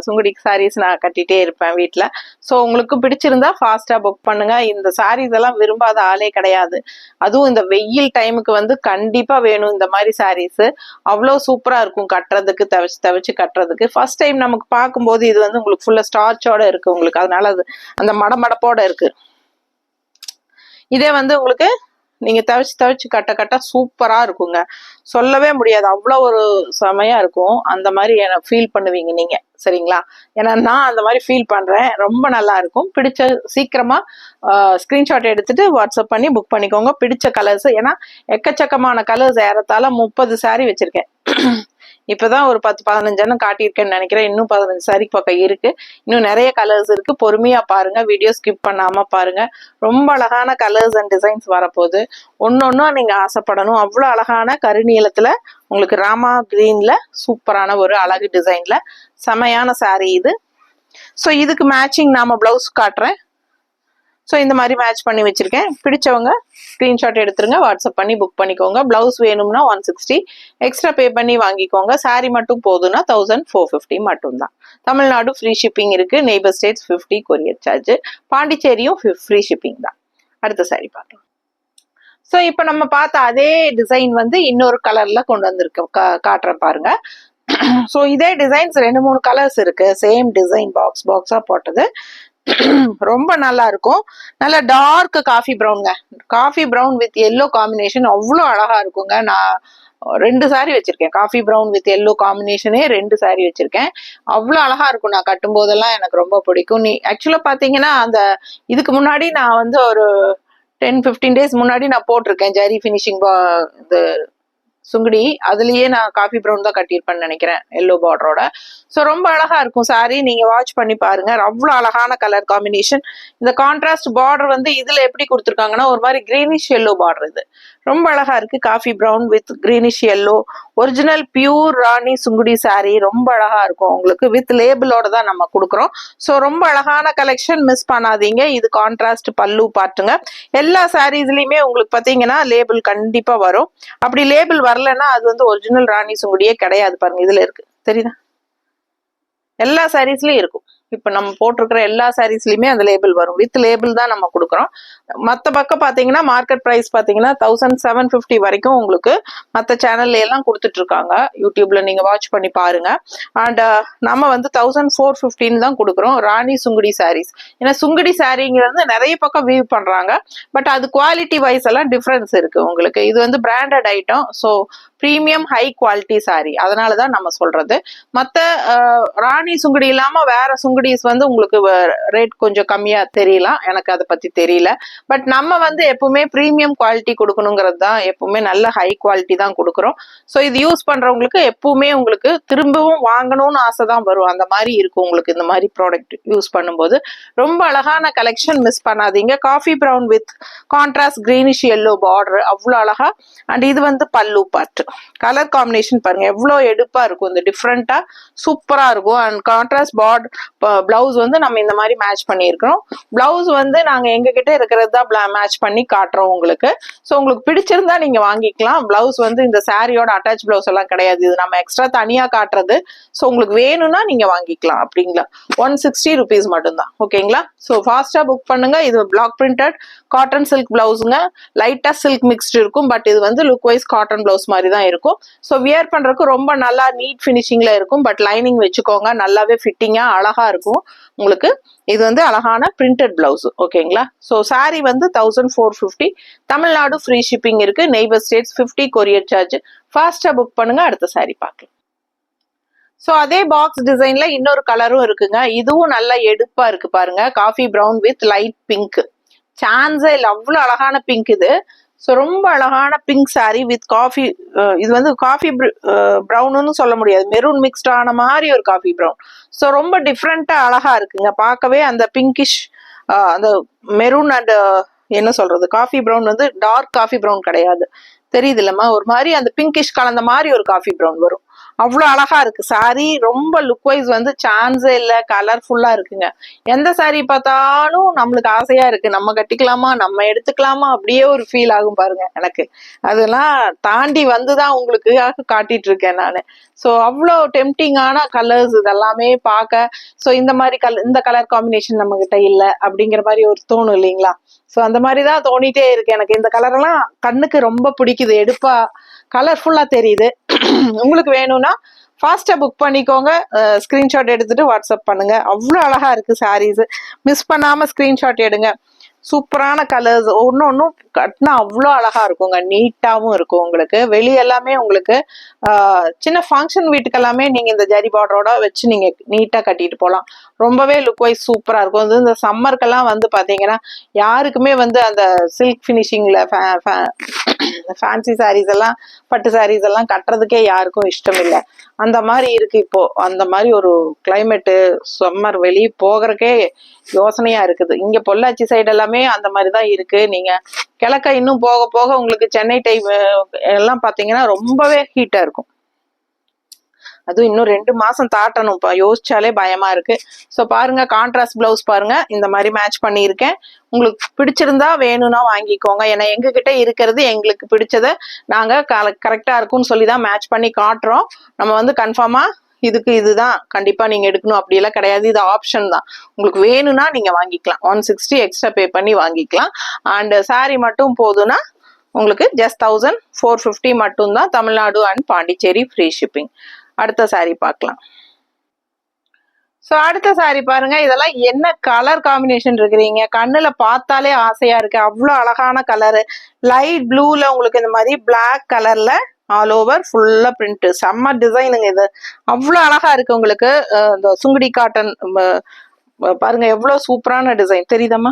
சுங்குடி சாரீஸ் நான் கட்டிட்டே இருப்பேன் வீட்டுல. ஸோ உங்களுக்கு பிடிச்சிருந்தா ஃபாஸ்டா புக் பண்ணுங்க. இந்த சாரீஸ் எல்லாம் விரும்பாத ஆளே கிடையாது. அதுவும் இந்த வெயில் டைமுக்கு வந்து கண்டிப்பா வேணும் இந்த மாதிரி சாரீஸ். அவ்வளோ சூப்பரா இருக்கும் கட்டுறதுக்கு, துவைச்சு கட்டுறதுக்கு. ஃபர்ஸ்ட் டைம் நமக்கு பார்க்கும்போது இது வந்து உங்களுக்கு ஃபுல்லா ஸ்டார்ச்சோட இருக்கு உங்களுக்கு, அதனால அது அந்த மடமடப்போட இருக்கு. இதே வந்து உங்களுக்கு நீங்க துவைச்சு கட்ட கட்ட சூப்பரா இருக்குங்க, சொல்லவே முடியாது. அவ்வளோ ஒரு செமையா இருக்கும். அந்த மாதிரி ஃபீல் பண்ணுவீங்க நீங்க, சரிங்களா? ஏன்னா நான் அந்த மாதிரி ஃபீல் பண்றேன். ரொம்ப நல்லா இருக்கும். பிடிச்ச சீக்கிரமா ஸ்கிரீன்ஷாட் எடுத்துட்டு வாட்ஸ்அப் பண்ணி புக் பண்ணிக்கோங்க பிடிச்ச கலர்ஸ். ஏன்னா எக்கச்சக்கமான கலர்ஸ், ஏறத்தாழ 30 சாரி வச்சிருக்கேன். இப்பதான் ஒரு 10-15 காட்டியிருக்கேன்னு நினைக்கிறேன். இன்னும் 15 சாரி பக்கம் இருக்கு. இன்னும் நிறைய கலர்ஸ் இருக்கு. பொறுமையா பாருங்க, வீடியோ ஸ்கிப் பண்ணாம பாருங்க. ரொம்ப அழகான கலர்ஸ் அண்ட் டிசைன்ஸ் வரப்போகுது. ஒன்னொன்னும் நீங்க ஆசைப்படணும். அவ்வளவு அழகான கருநீளத்துல உங்களுக்கு ராமா கிரீன்ல சூப்பரான ஒரு அழகு டிசைன்ல செமையான சாரி இது. ஸோ இதுக்கு மேட்சிங் நாம பிளவுஸ் காட்டுறேன். ஸோ இந்த மாதிரி மேட்ச் பண்ணி வச்சிருக்கேன். பிடிச்சவங்க ஸ்கிரீன்ஷாட் எடுத்துருங்க, வாட்ஸ்அப் பண்ணி புக் பண்ணிக்கோங்க. பிளவுஸ் வேணும்னா 160 எக்ஸ்ட்ரா பே பண்ணி வாங்கிக்கோங்க. சாரி மட்டும் போதுன்னா 1450 மட்டும்தான். தமிழ்நாடு ஃப்ரீ ஷிப்பிங் இருக்கு. Neighbour states 50 courier charge. பாண்டிச்சேரியும் ஃப்ரீ ஷிப்பிங் தான். அடுத்த சாரி பார்க்கலாம். ஸோ இப்போ நம்ம பார்த்த அதே டிசைன் வந்து இன்னொரு கலர்ல கொண்டு வந்திருக்கோம், காட்டுறேன் பாருங்க. ஸோ இதே டிசைன்ஸ் 2-3 கலர்ஸ் இருக்கு. சேம் டிசைன் பாக்ஸா போட்டது. ரொம்ப நல்லா இருக்கும். நல்ல டார்க் காஃபி ப்ரௌனுங்க. Coffee brown with yellow combination அவ்வளோ அழகா இருக்குங்க. நான் 2 சாரி வச்சிருக்கேன். காஃபி ப்ரௌன் வித் எல்லோ காம்பினேஷனே 2 சாரி வச்சிருக்கேன். அவ்வளோ அழகா இருக்கும். நான் கட்டும் போதெல்லாம் எனக்கு ரொம்ப பிடிக்கும். ஆக்சுவலா பாத்தீங்கன்னா அந்த இதுக்கு முன்னாடி நான் வந்து ஒரு 10-15 டேஸ் முன்னாடி நான் போட்டிருக்கேன் ஜரி ஃபினிஷிங் இது சுங்குடி. அதுலயே நான் காஃபி ப்ரௌன் தான் கட்டியிருப்பேன்னு நினைக்கிறேன், எல்லோ பார்டரோட. ஸோ ரொம்ப அழகா இருக்கும் சாரி. நீங்க வாட்ச் பண்ணி பாருங்க. அவ்வளோ அழகான கலர் காம்பினேஷன். இந்த கான்ட்ராஸ்ட் பார்டர் வந்து இதுல எப்படி கொடுத்துருக்காங்கன்னா ஒரு மாதிரி கிரீனிஷ் எல்லோ பார்டர். இது ரொம்ப அழகா இருக்கு. Coffee brown with greenish yellow, original pure Rani Sungudi sorry. ரொம்ப அழகா இருக்கும் உங்களுக்கு. வித் லேபிளோட தான் நம்ம கொடுக்குறோம். ஸோ ரொம்ப அழகான கலெக்ஷன், மிஸ் பண்ணாதீங்க. இது கான்ட்ராஸ்ட் பல்லு பாட்டுங்க. எல்லா சாரீஸ்லயுமே உங்களுக்கு பாத்தீங்கன்னா லேபிள் கண்டிப்பா வரும். அப்படி லேபிள் வரலன்னா அது வந்து ஒரிஜினல் ராணி சுங்குடியே கிடையாது. பாருங்க, இதுல இருக்கு, தெரியுதா? எல்லா சாரீஸ்லயும் இருக்கும். இப்ப நம்ம போட்டிருக்கிற எல்லா சாரீஸ்லயுமே அந்த லேபிள் வரும். வித் லேபிள் தான் நம்ம கொடுக்குறோம். மற்ற பக்கம் பாத்தீங்கன்னா மார்க்கெட் பிரைஸ் பாத்தீங்கன்னா 1750 வரைக்கும் உங்களுக்கு மற்ற சேனல்ல எல்லாம் கொடுத்துட்டு இருக்காங்க. யூடியூப்ல நீங்க வாட்ச் பண்ணி பாருங்க. அண்ட் நம்ம வந்து 1450 தான் கொடுக்குறோம் ராணி சுங்குடி சாரீஸ். ஏன்னா சுங்குடி சாரிங்கிறது நிறைய பக்கம் வியூ பண்றாங்க. பட் அது குவாலிட்டி வைஸ் எல்லாம் டிஃபரன்ஸ் இருக்கு உங்களுக்கு. இது வந்து branded item. So premium high quality sorry, அதனாலதான் நம்ம சொல்றது. மற்ற ராணி சுங்குடி இல்லாம வேற சுங்குடிஸ் வந்து உங்களுக்கு ரேட் கொஞ்சம் கம்மியா தெரியலாம், எனக்கு அதை பத்தி தெரியல. பட் நம்ம வந்து எப்பவுமே பிரீமியம் குவாலிட்டி கொடுக்கணுங்கிறது தான். எப்பவுமே நல்ல ஹை குவாலிட்டி தான் கொடுக்குறோம். ஸோ இது யூஸ் பண்றவங்களுக்கு எப்பவுமே உங்களுக்கு திரும்பவும் வாங்கணும்னு ஆசை தான் வரும். அந்த மாதிரி இருக்கும் உங்களுக்கு இந்த மாதிரி ப்ராடக்ட் யூஸ் பண்ணும்போது. ரொம்ப அழகான கலெக்ஷன், மிஸ் பண்ணாதீங்க. Coffee brown with contrast greenish yellow border, அவ்வளோ அழகா. அண்ட் இது வந்து பல்லு பார்ட். கலர் காம்பினேஷன் பாருங்க எவ்வளோ எடுப்பா இருக்கும். இந்த டிஃப்ரெண்டா சூப்பரா இருக்கும். அண்ட் கான்ட்ராஸ்ட் பிளவுஸ் வந்து நம்ம இந்த மாதிரி மேட்ச் பண்ணியிருக்கிறோம். பிளவுஸ் வந்து நாங்க எங்க கிட்ட இருக்கிறது தான் மேட்ச் பண்ணி காட்டுறோம் உங்களுக்கு. ஸோ உங்களுக்கு பிடிச்சிருந்தா நீங்க வாங்கிக்கலாம். பிளவுஸ் வந்து இந்த சாரியோட அட்டாச் பிளவுஸ் எல்லாம் கிடையாது, இது நம்ம எக்ஸ்ட்ரா தனியா காட்டுறது. ஸோ உங்களுக்கு வேணும்னா நீங்க வாங்கிக்கலாம். அப்படிங்களா? 160 rupees மட்டும்தான். ஓகேங்களா? ஸோ ஃபாஸ்டா புக் பண்ணுங்க. இது பிளாக் பிரிண்டட் காட்டன் சில்க் பிளவுஸுங்க. லைட்டா சில்க் மிக்ஸ்டு இருக்கும். பட் இது வந்து லுக் வைஸ் காட்டன் பிளவுஸ் மாதிரி தான் இருக்கும். ஸோ வியர் பண்றதுக்கு ரொம்ப நல்லா நீட் ஃபினிஷிங்ல இருக்கும். பட் லைனிங் வச்சுக்கோங்க, நல்லாவே ஃபிட்டிங்கா அழகா இருக்கும் உங்களுக்கு. இது வந்து அழகான பிரிண்டட் பிளவுஸ். ஓகேங்களா? ஸோ சாரி வந்து 1450. தமிழ்நாடு ஃப்ரீ ஷிப்பிங் இருக்கு. Neighbour states 50 courier charge. ஃபாஸ்டா புக் பண்ணுங்க. அடுத்த சாரி பார்க்கலாம். ஸோ அதே பாக்ஸ் டிசைன்ல இன்னொரு கலரும் இருக்குங்க. இதுவும் நல்ல எடுப்பா இருக்கு பாருங்க. Coffee brown with light pink. சான்ஸே இல்லை, அவ்வளோ அழகான பிங்க் இது. ஸோ ரொம்ப அழகான பிங்க் சாரி வித் காஃபி. இது வந்து காஃபி ப்ரௌன்னு சொல்ல முடியாது, மெரூன் மிக்ஸ்ட் ஆன மாதிரி ஒரு காஃபி ப்ரௌன். ஸோ ரொம்ப டிஃப்ரெண்டா அழகா இருக்குங்க பார்க்கவே. அந்த பிங்கிஷ் அந்த மெரூன் அண்ட் என்ன சொல்றது, காஃபி ப்ரௌன் வந்து டார்க் காஃபி ப்ரௌன் கிடையாது, தெரியுது இல்லம்மா, ஒரு மாதிரி அந்த பிங்கிஷ் கலந்த மாதிரி ஒரு காஃபி ப்ரௌன் வரும். அவ்வளோ அழகா இருக்கு சாரி. ரொம்ப லுக் வைஸ் வந்து சான்ஸே இல்லை, கலர்ஃபுல்லா இருக்குங்க. எந்த சாரி பார்த்தாலும் நம்மளுக்கு ஆசையா இருக்கு, நம்ம கட்டிக்கலாமா, நம்ம எடுத்துக்கலாமா, அப்படியே ஒரு ஃபீல் ஆகும் பாருங்க எனக்கு. அதெல்லாம் தாண்டி வந்துதான் உங்களுக்கு காட்டிட்டு இருக்கேன் நான். ஸோ அவ்வளோ டெம்டிங்கான கலர்ஸ் இதெல்லாமே பார்க்க. ஸோ இந்த மாதிரி இந்த கலர் காம்பினேஷன் நம்ம கிட்ட இல்லை அப்படிங்கிற மாதிரி ஒரு தோணும் இல்லைங்களா. ஸோ அந்த மாதிரி தான் தோணிட்டே இருக்கு எனக்கு. இந்த கலரெல்லாம் கண்ணுக்கு ரொம்ப பிடிக்குது, எடுப்பா கலர்ஃபுல்லா தெரியுது. உங்களுக்கு வேணும்னா ஃபாஸ்டா புக் பண்ணிக்கோங்க, ஸ்கிரீன்ஷாட் எடுத்துட்டு வாட்ஸ்அப் பண்ணுங்க. அவ்வளோ அழகா இருக்கு சாரீஸ், மிஸ் பண்ணாம ஸ்கிரீன்ஷாட் எடுங்க. சூப்பரான கலர்ஸ், ஒன்னும் கட்டினா அவ்வளோ அழகா இருக்குங்க, நீட்டாவும் இருக்கும். உங்களுக்கு வெளியெல்லாமே உங்களுக்கு சின்ன ஃபங்க்ஷன் வீட்டுக்கு எல்லாமே நீங்க இந்த ஜரி பார்டரோட வச்சு நீங்க நீட்டா கட்டிட்டு போகலாம். ரொம்பவே லுக் வைஸ் சூப்பரா இருக்கும். வந்து இந்த சம்மருக்கெல்லாம் வந்து பாத்தீங்கன்னா யாருக்குமே வந்து அந்த சில்க் ஃபினிஷிங்ல ஃபேன்சி சாரீஸ் எல்லாம், பட்டு சாரீஸ் எல்லாம் கட்டுறதுக்கே யாருக்கும் இஷ்டம் இல்லை. அந்த மாதிரி இருக்கு இப்போ. அந்த மாதிரி ஒரு கிளைமேட்டு, சம்மர் வெளியே போகிறக்கே யோசனையா இருக்குது. இங்க பொள்ளாச்சி சைடு எல்லாமே அந்த மாதிரிதான் இருக்கு. நீங்க கிழக்க இன்னும் போக போக உங்களுக்கு சென்னை டைம் எல்லாம் பாத்தீங்கன்னா ரொம்பவே ஹீட்டா இருக்கும். அதுவும் இன்னும் 2 மாசம் தாட்டணும், யோசிச்சாலே பயமா இருக்கு. ஸோ பாருங்க, கான்ட்ராஸ்ட் பிளவுஸ் பாருங்க, இந்த மாதிரி மேட்ச் பண்ணியிருக்கேன். உங்களுக்கு பிடிச்சிருந்தா வேணும்னா வாங்கிக்கோங்க. ஏன்னா எங்ககிட்ட இருக்கிறது எங்களுக்கு பிடிச்சதை நாங்க கரெக்டா இருக்கும்னு சொல்லி தான் மேட்ச் பண்ணி காட்டுறோம். நம்ம வந்து கன்ஃபார்மா இதுக்கு இதுதான் கண்டிப்பா நீங்க எடுக்கணும் அப்படியெல்லாம் கிடையாது, இது ஆப்ஷன் தான். உங்களுக்கு வேணும்னா நீங்க வாங்கிக்கலாம், 160 எக்ஸ்ட்ரா பே பண்ணி வாங்கிக்கலாம். அண்ட் சாரி மட்டும் போதும்னா உங்களுக்கு ஜஸ்ட் 1450 மட்டும் தான், Tamil Nadu and Pondicherry free shipping. அடுத்த சாரி பார்க்கலாம். ஸோ அடுத்த சாரி பாருங்க, இதெல்லாம் என்ன கலர் காம்பினேஷன் இருக்கிறீங்க, கண்ணுல பார்த்தாலே ஆசையா இருக்கு. அவ்வளோ அழகான கலரு, லைட் ப்ளூல உங்களுக்கு இந்த மாதிரி பிளாக் கலர்ல ஆல் ஓவர் ஃபுல்லா பிரிண்ட், செம்ம டிசைனுங்க இது. அவ்வளோ அழகா இருக்கு உங்களுக்கு. இந்த சுங்குடி காட்டன் பாருங்க, எவ்வளோ சூப்பரான டிசைன் தெரியுதம்மா.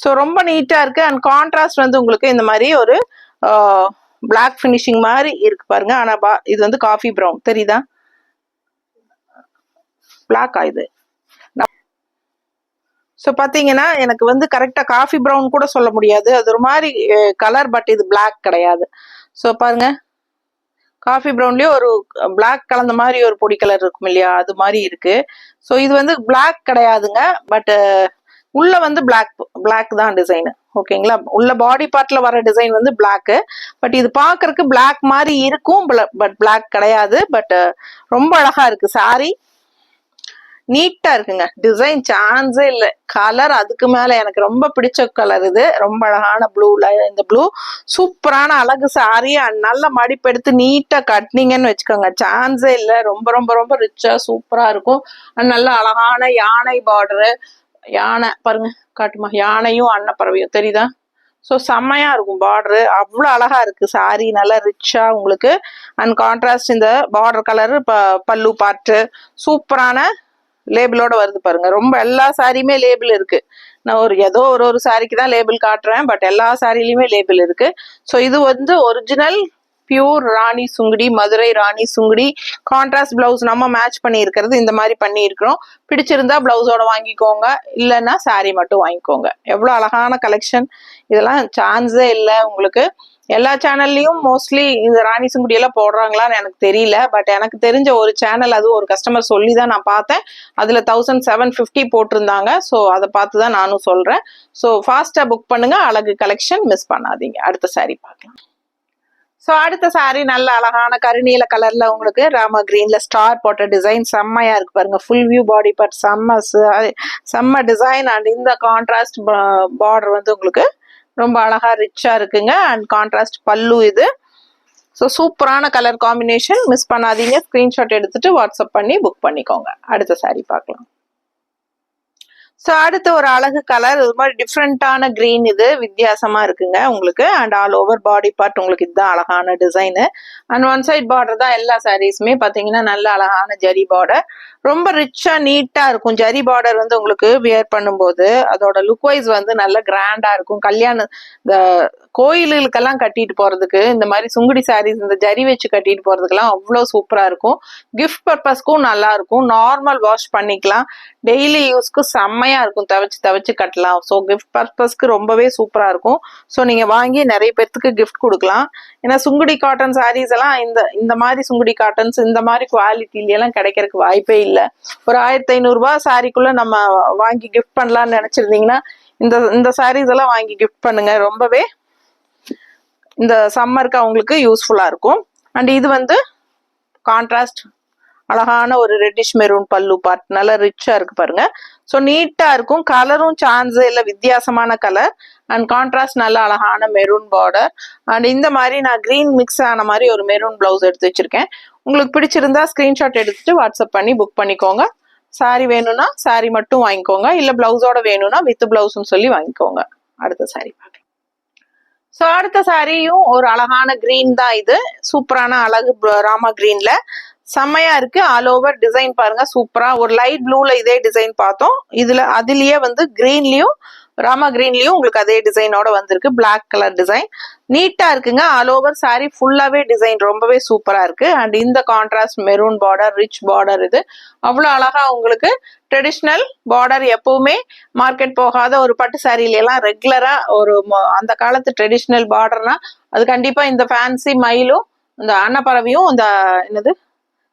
ஸோ ரொம்ப நீட்டா இருக்கு. அண்ட் கான்ட்ராஸ்ட் வந்து உங்களுக்கு இந்த மாதிரி ஒரு பிளாக் ஃபினிஷிங் மாதிரி இருக்கு பாருங்க. ஆனா இது வந்து காஃபி ப்ரௌன் தெரியுதா, பிளாக் ஆயுது. ஸோ பார்த்தீங்கன்னா எனக்கு வந்து கரெக்டாக காஃபி ப்ரௌன் கூட சொல்ல முடியாது, அது ஒரு மாதிரி கலர், பட் இது பிளாக் கிடையாது. ஸோ பாருங்க, காஃபி ப்ரௌன்லேயே ஒரு பிளாக் கலந்த மாதிரி ஒரு பொடி கலர் இருக்கும் இல்லையா, அது மாதிரி இருக்கு. ஸோ இது வந்து பிளாக் கிடையாதுங்க, பட் உள்ள வந்து பிளாக் தான் டிசைன். ஓகேங்களா, உள்ள பாடி பார்ட்ல வர டிசைன் வந்து பிளாக், பட் இது பாக்குறதுக்கு பிளாக் மாதிரி இருக்கும், பட் பிளாக் கிடையாது. பட் ரொம்ப அழகா இருக்கு சாரி, நீட்டா இருக்குங்க. டிசைன் சான்ஸே இல்லை, கலர் அதுக்கு மேல எனக்கு ரொம்ப பிடிச்ச கலர் இது. ரொம்ப அழகான ப்ளூல, இந்த ப்ளூ சூப்பரான அழகு சாரி. நல்ல மடிப்பெடுத்து நீட்டா கட்டினீங்கன்னு வச்சுக்கோங்க, சான்ஸே இல்லை. ரொம்ப ரொம்ப ரொம்ப ரிச்சா சூப்பரா இருக்கும். நல்ல அழகான யானை பார்டரு, யானை பாருங்க, காட்டுமா, யானையும் அன்னப்பறவையும் தெரியுதா. ஸோ செம்மையா இருக்கும் பார்டரு, அவ்வளோ அழகா இருக்கு சாரி, நல்லா ரிச்சா உங்களுக்கு. அண்ட் கான்ட்ராஸ்ட் இந்த பார்டர் கலரு, பல்லு பார்ட்டு சூப்பரான லேபிளோட வருது பாருங்க. ரொம்ப எல்லா சாரியுமே லேபிள் இருக்கு. நான் ஏதோ ஒரு சாரிக்கு தான் லேபிள் காட்டுறேன், பட் எல்லா சாரிலையுமே லேபிள் இருக்கு. ஸோ இது வந்து ஒரிஜினல் பியூர் ராணி சுங்குடி, மதுரை ராணி சுங்குடி. கான்ட்ராஸ்ட் பிளவுஸ் நம்ம மேட்ச் பண்ணி இருக்கிறது இந்த மாதிரி பண்ணி இருக்கிறோம். பிடிச்சிருந்தா பிளவுஸோட வாங்கிக்கோங்க, இல்லைன்னா சாரி மட்டும் வாங்கிக்கோங்க. எவ்வளோ அழகான கலெக்ஷன், இதெல்லாம் சான்ஸே இல்லை உங்களுக்கு. எல்லா சேனல்லையும் மோஸ்ட்லி இந்த ராணி சுங்குடி எல்லாம் போடுறாங்களான்னு எனக்கு தெரியல, பட் எனக்கு தெரிஞ்ச ஒரு சேனல், அது ஒரு கஸ்டமர் சொல்லி தான் நான் பார்த்தேன், அதுல 1750 போட்டிருந்தாங்க. ஸோ அதை பார்த்து தான் நானும் சொல்றேன். ஸோ ஃபாஸ்டா புக் பண்ணுங்க, அழகு கலெக்ஷன் மிஸ் பண்ணாதீங்க. அடுத்த சாரி பார்க்கலாம். ஸோ அடுத்த சாரி நல்ல அழகான கருநீல கலர்ல உங்களுக்கு ராம கிரீன்ல ஸ்டார் போட்ட டிசைன், செம்மையா இருக்கு பாருங்க. ஃபுல் வியூ பாடி பார்ட், செம்ம டிசைன். அண்ட் இந்த கான்ட்ராஸ்ட் பார்டர் வந்து உங்களுக்கு ரொம்ப அழகா ரிச்சா இருக்குங்க. அண்ட் கான்ட்ராஸ்ட் பல்லு இது. ஸோ சூப்பரான கலர் காம்பினேஷன், மிஸ் பண்ணாதீங்க. ஸ்கிரீன்ஷாட் எடுத்துட்டு வாட்ஸ்அப் பண்ணி புக் பண்ணிக்கோங்க. அடுத்த சாரி பார்க்கலாம். ஸோ அடுத்து ஒரு அழகு கலர், ஒரு மாதிரி டிஃப்ரெண்டான கிரீன், இது வித்தியாசமா இருக்குங்க உங்களுக்கு. And all over body part உங்களுக்கு இதுதான் அழகான design. And one side border தான் எல்லா சாரீஸுமே பார்த்தீங்கன்னா நல்ல அழகான ஜரி பார்டர், ரொம்ப ரிச்சா நீட்டா இருக்கும். ஜரி பார்டர் வந்து உங்களுக்கு வியர் பண்ணும்போது அதோட லுக் வைஸ் வந்து நல்ல கிராண்டா இருக்கும். இந்த கோயிலுக்கெல்லாம் கட்டிட்டு போறதுக்கு இந்த மாதிரி சுங்குடி சாரீஸ் இந்த ஜரி வச்சு கட்டிட்டு போறதுக்கெல்லாம் அவ்வளோ சூப்பரா இருக்கும். கிஃப்ட் பர்பஸ்க்கும் நல்லா இருக்கும். நார்மல் வாஷ் பண்ணிக்கலாம். டெய்லி யூஸ்க்கு செம்மையா இருக்கும். துவைச்சு கட்டலாம். ஸோ கிஃப்ட் பர்பஸ்க்கு ரொம்பவே சூப்பரா இருக்கும். ஸோ நீங்க வாங்கி நிறைய பேர்த்துக்கு கிஃப்ட் கொடுக்கலாம். ஏன்னா சுங்குடி காட்டன் சாரீஸ் எல்லாம் இந்த மாதிரி சுங்குடி காட்டன்ஸ் இந்த மாதிரி குவாலிட்டில எல்லாம் கிடைக்கிறதுக்கு வாய்ப்பே இல்லை. ஒரு 1500 ரூபாய் சாரிக்குள்ள நம்ம வாங்கி கிஃப்ட் பண்ணலாம்னு நினைச்சிருந்தீங்கன்னா இந்த சாரீஸ் எல்லாம் வாங்கி கிஃப்ட் பண்ணுங்க. ரொம்பவே இந்த சம்மருக்கு அவங்களுக்கு யூஸ்ஃபுல்லா இருக்கும். அண்ட் இது வந்து கான்ட்ராஸ்ட் அழகான ஒரு ரெட்டிஷ் மெரூன் பல்லு பார்ட், நல்லா ரிச்சா இருக்கு பாருங்க. ஸோ நீட்டா இருக்கும். கலரும் சான்ஸ் இல்லை, வித்தியாசமான கலர். அண்ட் கான்ட்ராஸ்ட் நல்ல அழகான மெரூன் பார்டர். அண்ட் இந்த மாதிரி நான் கிரீன் மிக்ஸ் ஆன மாதிரி ஒரு மெரூன் பிளவுஸ் எடுத்து வச்சிருக்கேன். உங்களுக்கு பிடிச்சிருந்தா ஸ்கிரீன்ஷாட் எடுத்துட்டு வாட்ஸ்அப் பண்ணி புக் பண்ணிக்கோங்க. சாரி வேணும்னா சாரி மட்டும் வாங்கிக்கோங்க, இல்ல பிளவுஸோட வேணும்னா வித் பிளவுஸ்ன்னு சொல்லி வாங்கிக்கோங்க. அடுத்த சாரி பார்க்கலாம். ஸோ அடுத்த சாரியும் ஒரு அழகான கிரீன் தான். இது சூப்பரான அழகு ராமா கிரீன்ல செம்மையா இருக்கு. ஆல் ஓவர் டிசைன் பாருங்க சூப்பரா. ஒரு லைட் ப்ளூல இதே டிசைன் பார்த்தோம். அதுலயே வந்து கிரீன்லயும் ராமா கிரீன்லயும் உங்களுக்கு அதே டிசைனோட வந்திருக்கு. பிளாக் கலர் டிசைன் நீட்டா இருக்குங்க. ஆல் ஓவர் சாரி ஃபுல்லாவே டிசைன் ரொம்பவே சூப்பரா இருக்கு. அண்ட் இந்த contrast maroon border, rich border, இது அவ்வளவு அழகா உங்களுக்கு ட்ரெடிஷ்னல் பார்டர். எப்பவுமே மார்க்கெட் போகாத ஒரு பட்டு சாரில எல்லாம் ரெகுலரா ஒரு அந்த காலத்து ட்ரெடிஷ்னல் பார்டர்னா அது கண்டிப்பா இந்த ஃபேன்சி மயிலும் இந்த அன்னப்பறவையும் இந்த என்னது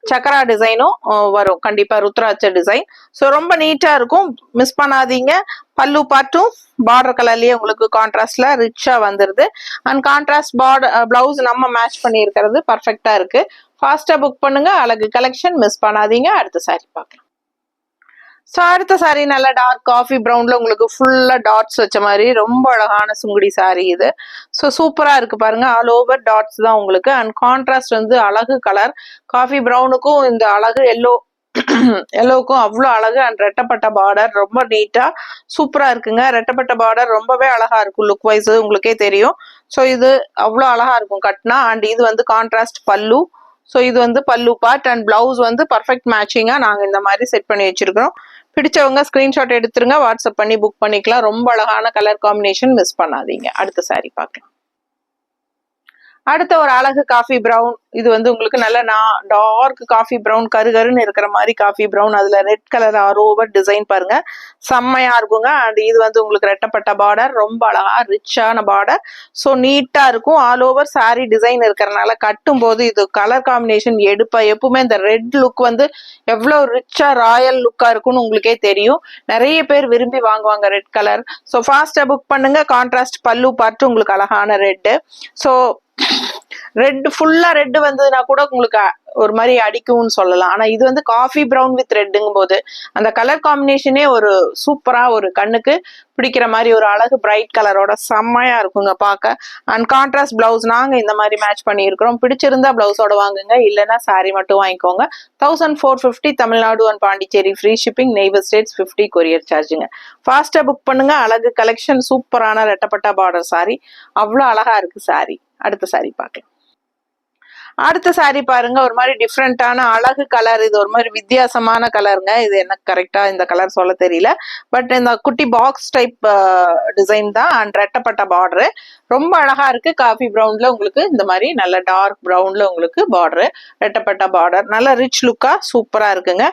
சக்கரா டிசைனும் வரும். கண்டிப்பா ருத்ராட்ச டிசைன். ஸோ ரொம்ப நீட்டா இருக்கும், மிஸ் பண்ணாதீங்க. பல்லு பாட்டும் பார்டர் கலர்லயே உங்களுக்கு கான்ட்ராஸ்ட்ல ரிச்சா வந்துருது. அண்ட் கான்ட்ராஸ்ட் பிளவுஸ் நம்ம மேட்ச் பண்ணியிருக்கிறது பர்ஃபெக்டா இருக்கு. ஃபாஸ்டா புக் பண்ணுங்க. அழகு கலெக்ஷன் மிஸ் பண்ணாதீங்க. அடுத்த சாரி பார்க்கலாம். ஸோ அடுத்த சாரி நல்ல டார்க் காஃபி ப்ரௌன்ல உங்களுக்கு ஃபுல்லா டாட்ஸ் வச்ச மாதிரி ரொம்ப அழகான சுங்குடி சாரி இது. ஸோ சூப்பரா இருக்கு பாருங்க. ஆல் ஓவர் டாட்ஸ் தான் உங்களுக்கு. அண்ட் கான்ட்ராஸ்ட் வந்து அழகு கலர். காஃபி ப்ரௌனுக்கும் இந்த அழகு எல்லோவுக்கும் அவ்வளோ அழகு. அண்ட் ரெட்டப்பட்ட பார்டர் ரொம்ப நீட்டா சூப்பரா இருக்குங்க. ரெட்டப்பட்ட பார்டர் ரொம்பவே அழகா இருக்கும். லுக் வைஸ் உங்களுக்கே தெரியும். ஸோ இது அவ்வளோ அழகா இருக்கும் கட்னா. அண்ட் இது வந்து கான்ட்ராஸ்ட் பல்லு. ஸோ இது வந்து பல்லு பார்ட். அண்ட் பிளவுஸ் வந்து பர்ஃபெக்ட் மேட்சிங்கா நாங்க இந்த மாதிரி செட் பண்ணி வச்சிருக்கிறோம். பிடிச்சவங்க ஸ்கிரீன்ஷாட் எடுத்துருங்க, வாட்ஸ்அப் பண்ணி புக் பண்ணிக்கலாம். ரொம்ப அழகான கலர் காம்பினேஷன், மிஸ் பண்ணாதீங்க. அடுத்த சாரி பார்க்கலாம். அடுத்த ஒரு அழகு காஃபி ப்ரௌன். இது வந்து உங்களுக்கு நல்ல டார்க் காஃபி ப்ரௌன், கருகருன்னு இருக்கிற மாதிரி காஃபி ப்ரௌன். அதுல red colour all over design பாருங்க, செம்மையா இருக்குங்க. அண்ட் இது வந்து உங்களுக்கு ரெட்டப்பட்ட பார்டர், ரொம்ப அழகா ரிச்சான பார்டர். ஸோ நீட்டா இருக்கும். ஆல் ஓவர் சாரி டிசைன் இருக்கிறனால கட்டும் போது இது கலர் காம்பினேஷன் எப்பவுமே இந்த ரெட் லுக் வந்து எவ்வளவு ரிச்சா ராயல் லுக்கா இருக்கும்னு உங்களுக்கே தெரியும். நிறைய பேர் விரும்பி வாங்குவாங்க ரெட் கலர். ஸோ ஃபாஸ்டா புக் பண்ணுங்க. கான்ட்ராஸ்ட் பல்லு பார்த்து உங்களுக்கு அழகான ரெட்டு. ஸோ ரெட் ஃபுல்லா ரெட் வந்ததுன்னா கூட உங்களுக்கு ஒரு மாதிரி அடிக்கும்னு சொல்லலாம். ஆனா இது வந்து காஃபி ப்ரௌன் வித் ரெட்டுங்கும் போது அந்த கலர் காம்பினேஷனே ஒரு சூப்பரா, ஒரு கண்ணுக்கு பிடிக்கிற மாதிரி ஒரு அழகு பிரைட் கலரோட செம்மையா இருக்குங்க பார்க்க. அண்ட் கான்ட்ராஸ்ட் பிளவுஸ் நாங்க இந்த மாதிரி மேட்ச் பண்ணி இருக்கிறோம். பிடிச்சிருந்தா பிளவுஸோட வாங்குங்க, இல்லைன்னா சாரி மட்டும் வாங்கிக்கோங்க. 1450 Tamil Nadu and Pondicherry free shipping. Neighbour states 50 courier சார்ஜுங்க. ஃபாஸ்டா புக் பண்ணுங்க. அழகு கலெக்ஷன் சூப்பரான ரெட்டப்பட்ட பார்டர் சாரி, அவ்வளோ அழகா இருக்கு சாரி. அடுத்த சாரி பார்க்கலாம். அடுத்த சாரி பாருங்க, ஒரு மாதிரி டிஃப்ரெண்டான அழகு கலர். இது ஒரு மாதிரி வித்தியாசமான கலருங்க. இது எனக்கு கரெக்டா இந்த கலர் சொல்ல தெரியல. பட் இந்த குட்டி பாக்ஸ் டைப் டிசைன் தான். அண்ட் ரெட்டப்பட்ட பார்டரு ரொம்ப அழகா இருக்கு. காஃபி ப்ரௌன்ல உங்களுக்கு இந்த மாதிரி நல்ல டார்க் ப்ரௌன்ல உங்களுக்கு பார்டரு, ரெட்டப்பட்ட பார்டர், நல்ல ரிச் லுக்கா சூப்பரா இருக்குங்க.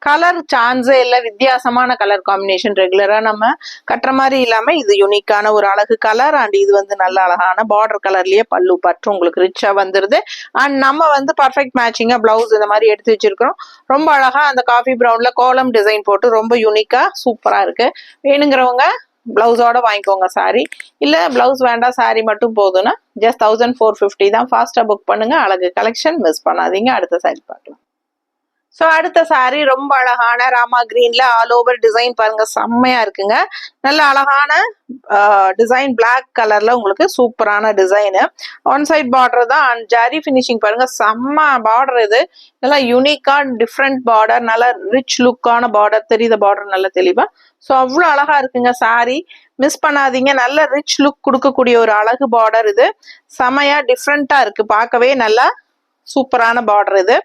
கலர் சான்ஸே இல்லை, வித்தியாசமான கலர் காம்பினேஷன். ரெகுலரா நம்ம கட்டுற மாதிரி இல்லாம இது யூனிக்கான ஒரு அழகு கலர். அண்ட் இது வந்து நல்ல அழகான பார்டர் கலர்லயே பல்லு பட்டு உங்களுக்கு ரிச்சா வந்துருது. அண்ட் நம்ம வந்து பர்ஃபெக்ட் மேட்சிங்கா பிளவுஸ் இந்த மாதிரி எடுத்து வச்சிருக்கிறோம். ரொம்ப அழகா அந்த காஃபி ப்ரௌன்ல கோலம் டிசைன் போட்டு ரொம்ப யூனிக்கா சூப்பரா இருக்கு. வேணுங்கிறவங்க பிளவுஸோட வாங்கிக்கோங்க சாரி. இல்ல பிளவுஸ் வேண்டாம், சாரி மட்டும் போதுன்னா ஜஸ்ட் 1450 தான். ஃபாஸ்டா புக் பண்ணுங்க. அழகு கலெக்ஷன் மிஸ் பண்ணாதீங்க. அடுத்த சாரி பார்க்கலாம். ஸோ அடுத்த சாரி ரொம்ப அழகான ராமா கிரீன்ல ஆல் ஓவர் டிசைன் பாருங்க, செம்மையா இருக்குங்க. நல்ல அழகான டிசைன், பிளாக் கலர்ல உங்களுக்கு சூப்பரான டிசைனு. ஒன் சைட் பார்டர் தான். அண்ட் ஜரி ஃபினிஷிங் பாருங்க, செம்ம பார்டர். இது நல்லா யூனிக்கா டிஃப்ரெண்ட் பார்டர், நல்ல ரிச் லுக்கான பார்டர். தெரியுத பார்டர் நல்ல தெளிவா. ஸோ அவ்வளோ அழகா இருக்குங்க சாரி, மிஸ் பண்ணாதீங்க. நல்ல ரிச் லுக் கொடுக்கக்கூடிய ஒரு அழகு பார்டர். இது செமையா டிஃப்ரெண்டா இருக்கு, பார்க்கவே நல்லா சூப்பரான பார்டர். இது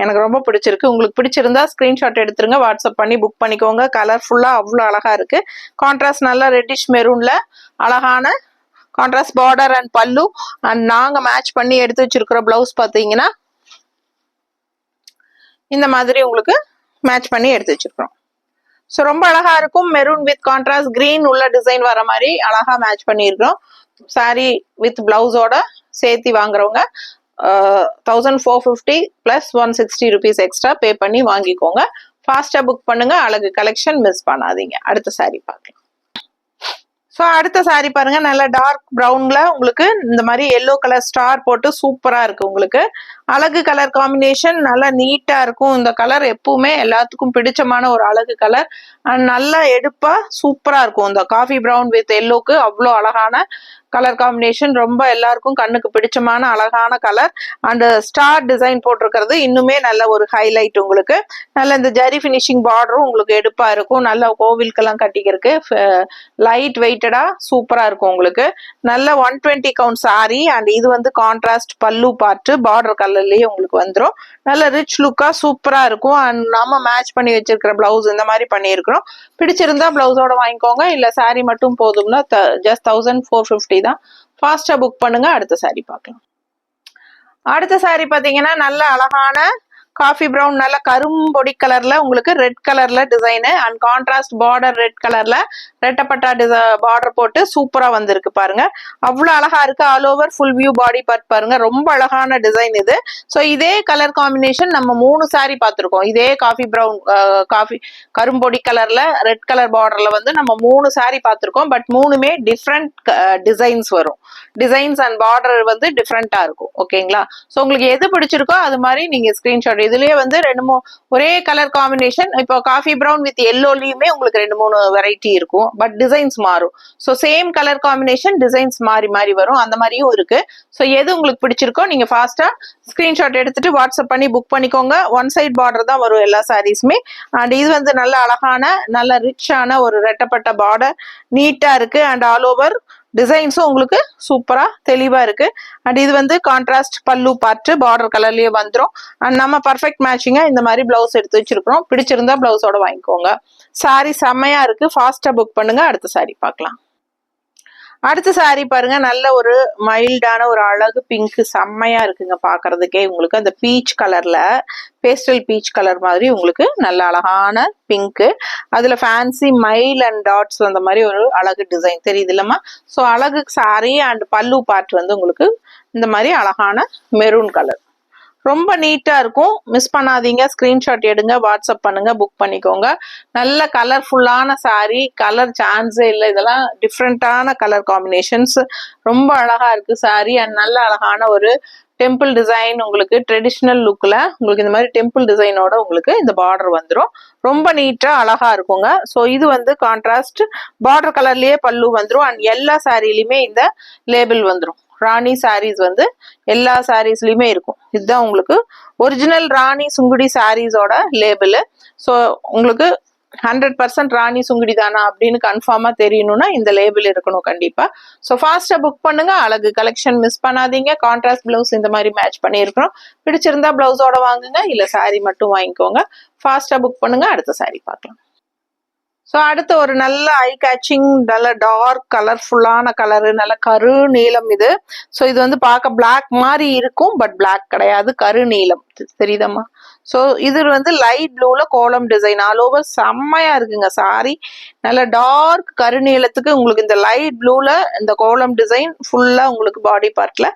எனக்கு ரொம்ப பிடிச்சிருக்கு. உங்களுக்கு பிடிச்சிருந்தா ஸ்கிரீன்ஷாட் எடுத்துருங்க, வாட்ஸ்அப் பண்ணி புக் பண்ணிக்கோங்க. கலர்ஃபுல்லா அவ்வளோ அழகா இருக்கு. கான்ட்ராஸ்ட் நல்லா ரெட்டிஷ் மெரூன்ல அழகான கான்ட்ராஸ்ட் பார்டர் அண்ட் பல்லு. அண்ட் நாங்க மேட்ச் பண்ணி எடுத்து வச்சிருக்கிற பிளவுஸ் பார்த்தீங்கன்னா இந்த மாதிரி உங்களுக்கு மேட்ச் பண்ணி எடுத்து வச்சிருக்கிறோம். ஸோ ரொம்ப அழகா இருக்கும். மெரூன் வித் கான்ட்ராஸ்ட் கிரீன் உள்ள டிசைன் வர மாதிரி அழகா மேட்ச் பண்ணியிருக்கிறோம். சாரி வித் பிளவுஸோட சேர்த்து வாங்குறவங்க 1450 பிளஸ் 160 rupees எக்ஸ்ட்ரா பே பண்ணி வாங்கிக்கோங்க. ஃபாஸ்டா புக் பண்ணுங்க. அழகு கலெக்ஷன் மிஸ் பண்ணாதீங்க. அடுத்த சாரி பார்க்கலாம். ஸோ அடுத்த சாரி பாருங்க, நல்ல டார்க் ப்ரௌன்ல உங்களுக்கு இந்த மாதிரி எல்லோ கலர் ஸ்டார் போட்டு சூப்பரா இருக்கு. உங்களுக்கு அழகு கலர் காம்பினேஷன் நல்லா நீட்டா இருக்கும். இந்த கலர் எப்பவுமே எல்லாத்துக்கும் பிடிச்சமான ஒரு அழகு கலர். அண்ட் நல்லா எடுப்பா சூப்பரா இருக்கும். இந்த காஃபி ப்ரௌன் வித் எல்லோக்கு அவ்வளோ அழகான கலர் காம்பினேஷன். ரொம்ப எல்லாருக்கும் கண்ணுக்கு பிடிச்சமான அழகான கலர். அண்ட் ஸ்டார் டிசைன் போட்டிருக்கிறது இன்னுமே நல்ல ஒரு ஹைலைட். உங்களுக்கு நல்ல இந்த ஜரி பினிஷிங் பார்டரும் உங்களுக்கு எடுப்பா இருக்கும். நல்ல கோவிலுக்கெல்லாம் கட்டிக்கிறதுக்கு லைட் வெயிட்டடா சூப்பரா இருக்கும். உங்களுக்கு நல்ல 120 கவுண்ட் சாரி. அண்ட் இது வந்து கான்ட்ராஸ்ட் பல்லு பார்ட் பார்டர் கலர்லயே உங்களுக்கு வந்துடும். நல்ல ரிச் லுக்கா சூப்பரா இருக்கும். அண்ட் நாம மேட்ச் பண்ணி வச்சிருக்கிற பிளவுஸ் இந்த மாதிரி பண்ணியிருக்கிறோம். பிடிச்சிருந்தா பிளவுஸோட வாங்கிக்கோங்க, இல்ல சாரி மட்டும் போதும்னா ஜஸ்ட் 1450 தான். ஃபாஸ்டா புக் பண்ணுங்க. அடுத்த சாரி பார்க்கலாம். அடுத்த சாரி பாத்தீங்கன்னா நல்ல அழகான காஃபி ப்ரௌன் நல்ல கரும்பொடி கலர்ல உங்களுக்கு ரெட் கலர்ல design and contrast border red கலர்ல ரெட்டப்பட்டா பார்டர் போட்டு சூப்பரா வந்திருக்கு பாருங்க. அவ்வளவு அழகா இருக்கு. All over full view body part பாருங்க. ரொம்ப அழகான டிசைன் இது. ஸோ இதே கலர் காம்பினேஷன் நம்ம 3 சாரி பார்த்திருக்கோம். இதே காஃபி ப்ரௌன் காஃபி கரும்பொடி கலர்ல ரெட் கலர் பார்டர்ல வந்து நம்ம 3 சாரி பார்த்திருக்கோம். பட் 3மே டிஃப்ரெண்ட் டிசைன்ஸ் வரும். டிசைன்ஸ் அண்ட் பார்டர் வந்து டிஃப்ரெண்டா இருக்கும். ஓகேங்களா? ஸோ உங்களுக்கு எது பிடிச்சிருக்கோ அது மாதிரி நீங்க ஸ்கிரீன்ஷாட். இதுலயே வந்து 2 ஒரே கலர் காம்பினேஷன். இப்போ காஃபி ப்ரௌன் வித் எல்லோலயுமே உங்களுக்கு 2-3 வெரைட்டி இருக்கும். பட் டிசைன்ஸ் மாறும். So same colour combination designs மாறி மாறி வரும். அந்த மாதிரியும் இருக்கு. ஸோ எது உங்களுக்கு பிடிச்சிருக்கோ நீங்க ஃபாஸ்டா ஸ்கிரீன்ஷாட் எடுத்துட்டு வாட்ஸ்அப் பண்ணி புக் பண்ணிக்கோங்க. ஒன் சைட் பார்டர் தான் வரும் எல்லா சாரீஸுமே. அண்ட் இது வந்து நல்ல அழகான நல்ல ரிச்சான ஒரு ரெட்டப்பட்ட பார்டர் நீட்டா இருக்கு. அண்ட் ஆல் ஓவர் டிசைன்ஸும் உங்களுக்கு சூப்பரா தெளிவா இருக்கு. அண்ட் இது வந்து கான்ட்ராஸ்ட் பல்லு பார்ட் பார்டர் கலர்லயே வந்துடும். அண்ட் நம்ம பர்ஃபெக்ட் மேட்சிங்கா இந்த மாதிரி பிளவுஸ் எடுத்து வச்சிருக்கிறோம். பிடிச்சிருந்தா பிளவுஸோட வாங்கிக்கோங்க. சாரி செம்மையா இருக்கு. ஃபாஸ்டா புக் பண்ணுங்க. அடுத்த சாரி பார்க்கலாம். அடுத்த சாரி பாருங்க, நல்ல ஒரு மைல்டான ஒரு அழகு பிங்க் செம்மையா இருக்குங்க பாக்குறதுக்கே. உங்களுக்கு அந்த பீச் கலர்ல பேஸ்டல் பீச் கலர் மாதிரி உங்களுக்கு நல்ல அழகான பிங்க். அதுல ஃபேன்சி மைல் அண்ட் டாட்ஸ் அந்த மாதிரி ஒரு அழகு டிசைன் தெரியுது இல்லம்மா? ஸோ அழகு சாரி அண்ட் பல்லு பார்ட் வந்து உங்களுக்கு இந்த மாதிரி அழகான மெரூன் கலர் ரொம்ப நீட்டா இருக்கும். மிஸ் பண்ணாதீங்க. ஸ்கிரீன்ஷாட் எடுங்க, வாட்ஸ்அப் பண்ணுங்க, புக் பண்ணிக்கோங்க. நல்ல கலர்ஃபுல்லான சாரி. கலர் சான்ஸே இல்லை. இதெல்லாம் டிஃப்ரெண்டான கலர் காம்பினேஷன்ஸ். ரொம்ப அழகா இருக்கு சாரி. அண்ட் நல்ல அழகான ஒரு டெம்பிள் டிசைன். உங்களுக்கு ட்ரெடிஷ்னல் லுக்ல உங்களுக்கு இந்த மாதிரி டெம்பிள் டிசைனோட உங்களுக்கு இந்த பார்டர் வந்துடும். ரொம்ப நீட்டா அழகா இருக்குங்க. ஸோ இது வந்து கான்ட்ராஸ்ட் பார்டர் கலர்லயே பல்லு வந்துடும். அண்ட் எல்லா சாரிலையுமே இந்த லேபிள் வந்துடும். ராணி சாரீஸ் வந்து எல்லா சாரீஸ்லயுமே இருக்கும். இதுதான் உங்களுக்கு ஒரிஜினல் ராணி சுங்குடி சாரீஸோட லேபிள். ஸோ உங்களுக்கு 100% ராணி சுங்குடி தானா அப்படின்னு கன்ஃபார்மா தெரியணும்னா இந்த லேபிள் இருக்கணும் கண்டிப்பா. ஸோ ஃபாஸ்டா புக் பண்ணுங்க. அழகு கலெக்ஷன் மிஸ் பண்ணாதீங்க. கான்ட்ராஸ்ட் பிளவுஸ் இந்த மாதிரி மேட்ச் பண்ணியிருக்கிறோம். பிடிச்சிருந்தா பிளவுஸோட வாங்குங்க, இல்ல சாரி மட்டும் வாங்கிக்கோங்க. ஃபாஸ்டா புக் பண்ணுங்க. அடுத்த சாரி பார்க்கலாம். ஸோ அடுத்த ஒரு நல்ல ஐ கேச்சிங் நல்ல டார்க் கலர்ஃபுல்லான கலரு நல்ல கரு நீலம் இது. ஸோ இது வந்து பார்க்க பிளாக் மாதிரி இருக்கும். பட் பிளாக் கிடையாது, கரு நீலம் தெரியுதம்மா? ஸோ இது வந்து லைட் ப்ளூல கோலம் டிசைன் ஆல் ஓவர் செம்மையா இருக்குங்க சாரி. நல்ல டார்க் கருநீளத்துக்கு உங்களுக்கு இந்த லைட் ப்ளூல இந்த கோலம் டிசைன் ஃபுல்லா உங்களுக்கு பாடி பார்ட்ல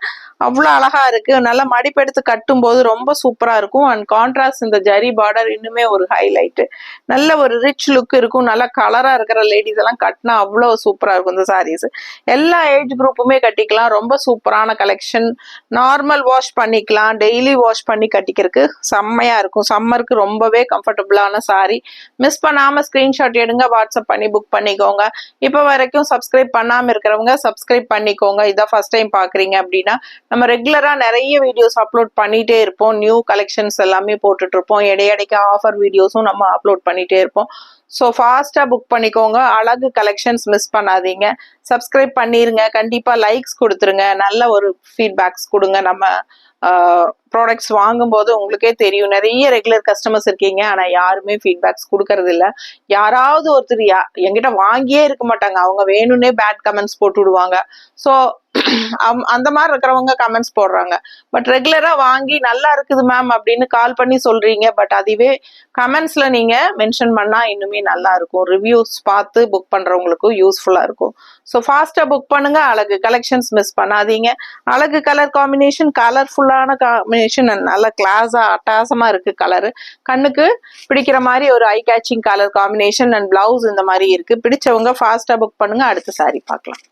அவ்வளோ அழகா இருக்கு. நல்லா மடிப்பெடுத்து கட்டும் போது ரொம்ப சூப்பரா இருக்கும். அண்ட் கான்ட்ராஸ்ட் இந்த ஜரி பார்டர் இன்னுமே ஒரு ஹைலைட். நல்ல ஒரு ரிச் லுக் இருக்கும். நல்ல கலரா இருக்கிற லேடிஸ் எல்லாம் கட்டினா அவ்வளோ சூப்பரா இருக்கும் இந்த சாரீஸ். எல்லா ஏஜ் குரூப்புமே கட்டிக்கலாம். ரொம்ப சூப்பரான கலெக்ஷன். நார்மல் வாஷ் பண்ணிக்கலாம், டெய்லி வாஷ் பண்ணி கட்டிக்கிறதுக்கு செம்மையா இருக்கும். சம்மருக்கு ரொம்பவே கம்ஃபர்டபுளான சாரி. மிஸ் பண்ணாம ஸ்கிரீன்ஷாட் எடுங்க, வாட்ஸ்அப் பண்ணி புக் பண்ணிக்கோங்க. இப்போ வரைக்கும் சப்ஸ்கிரைப் பண்ணாம இருக்கிறவங்க சப்ஸ்கிரைப் பண்ணிக்கோங்க. இதான் ஃபர்ஸ்ட் டைம் பாக்குறீங்க அப்படின்னா நம்ம ரெகுலரா நிறைய வீடியோஸ் அப்லோட் பண்ணிட்டே இருப்போம். நியூ கலெக்ஷன்ஸ் எல்லாமே போட்டுட்டு இருப்போம். இடையிடைக்கு ஆஃபர் வீடியோஸும் நம்ம அப்லோட் பண்ணிட்டே இருப்போம். ஸோ ஃபாஸ்ட்டாக புக் பண்ணிக்கோங்க. அழகு கலெக்ஷன்ஸ் மிஸ் பண்ணாதீங்க. சப்ஸ்கிரைப் பண்ணிருங்க. கண்டிப்பாக லைக்ஸ் கொடுத்துருங்க. நல்ல ஒரு ஃபீட்பேக்ஸ் கொடுங்க. நம்ம ப்ராடக்ட்ஸ் வாங்கும்போது உங்களுக்கே தெரியும், நிறைய ரெகுலர் கஸ்டமர்ஸ் இருக்கீங்க, ஆனால் யாருமே ஃபீட்பேக்ஸ் கொடுக்கறது இல்லை. யாராவது ஒருத்தர் என்கிட்ட வாங்கியே இருக்க மாட்டாங்க, அவங்க வேணும்னே பேட் கமெண்ட்ஸ் போட்டு விடுவாங்க. ஸோ அந்த மாதிரி இருக்கிறவங்க கமெண்ட்ஸ் போடுறாங்க. பட் ரெகுலரா வாங்கி நல்லா இருக்குது மேம் அப்படின்னு கால் பண்ணி சொல்றீங்க. பட் அதுவே கமெண்ட்ஸ்ல நீங்க மென்ஷன் பண்ணா இன்னுமே நல்லா இருக்கும். ரிவ்யூஸ் பார்த்து புக் பண்றவங்களுக்கும் யூஸ்ஃபுல்லா இருக்கும். ஸோ ஃபாஸ்டா புக் பண்ணுங்க. அழகு கலெக்ஷன்ஸ் மிஸ் பண்ணாதீங்க. அழகு கலர் காம்பினேஷன், கலர்ஃபுல்லான காம்பினேஷன், நல்ல கிளாஸா அட்டகாசமா இருக்கு கலரு. கண்ணுக்கு பிடிக்கிற மாதிரி ஒரு ஐ caching colour combination and blouse இந்த மாதிரி இருக்கு. பிடிச்சவங்க ஃபாஸ்டா புக் பண்ணுங்க. அடுத்த சாரி பார்க்கலாம்.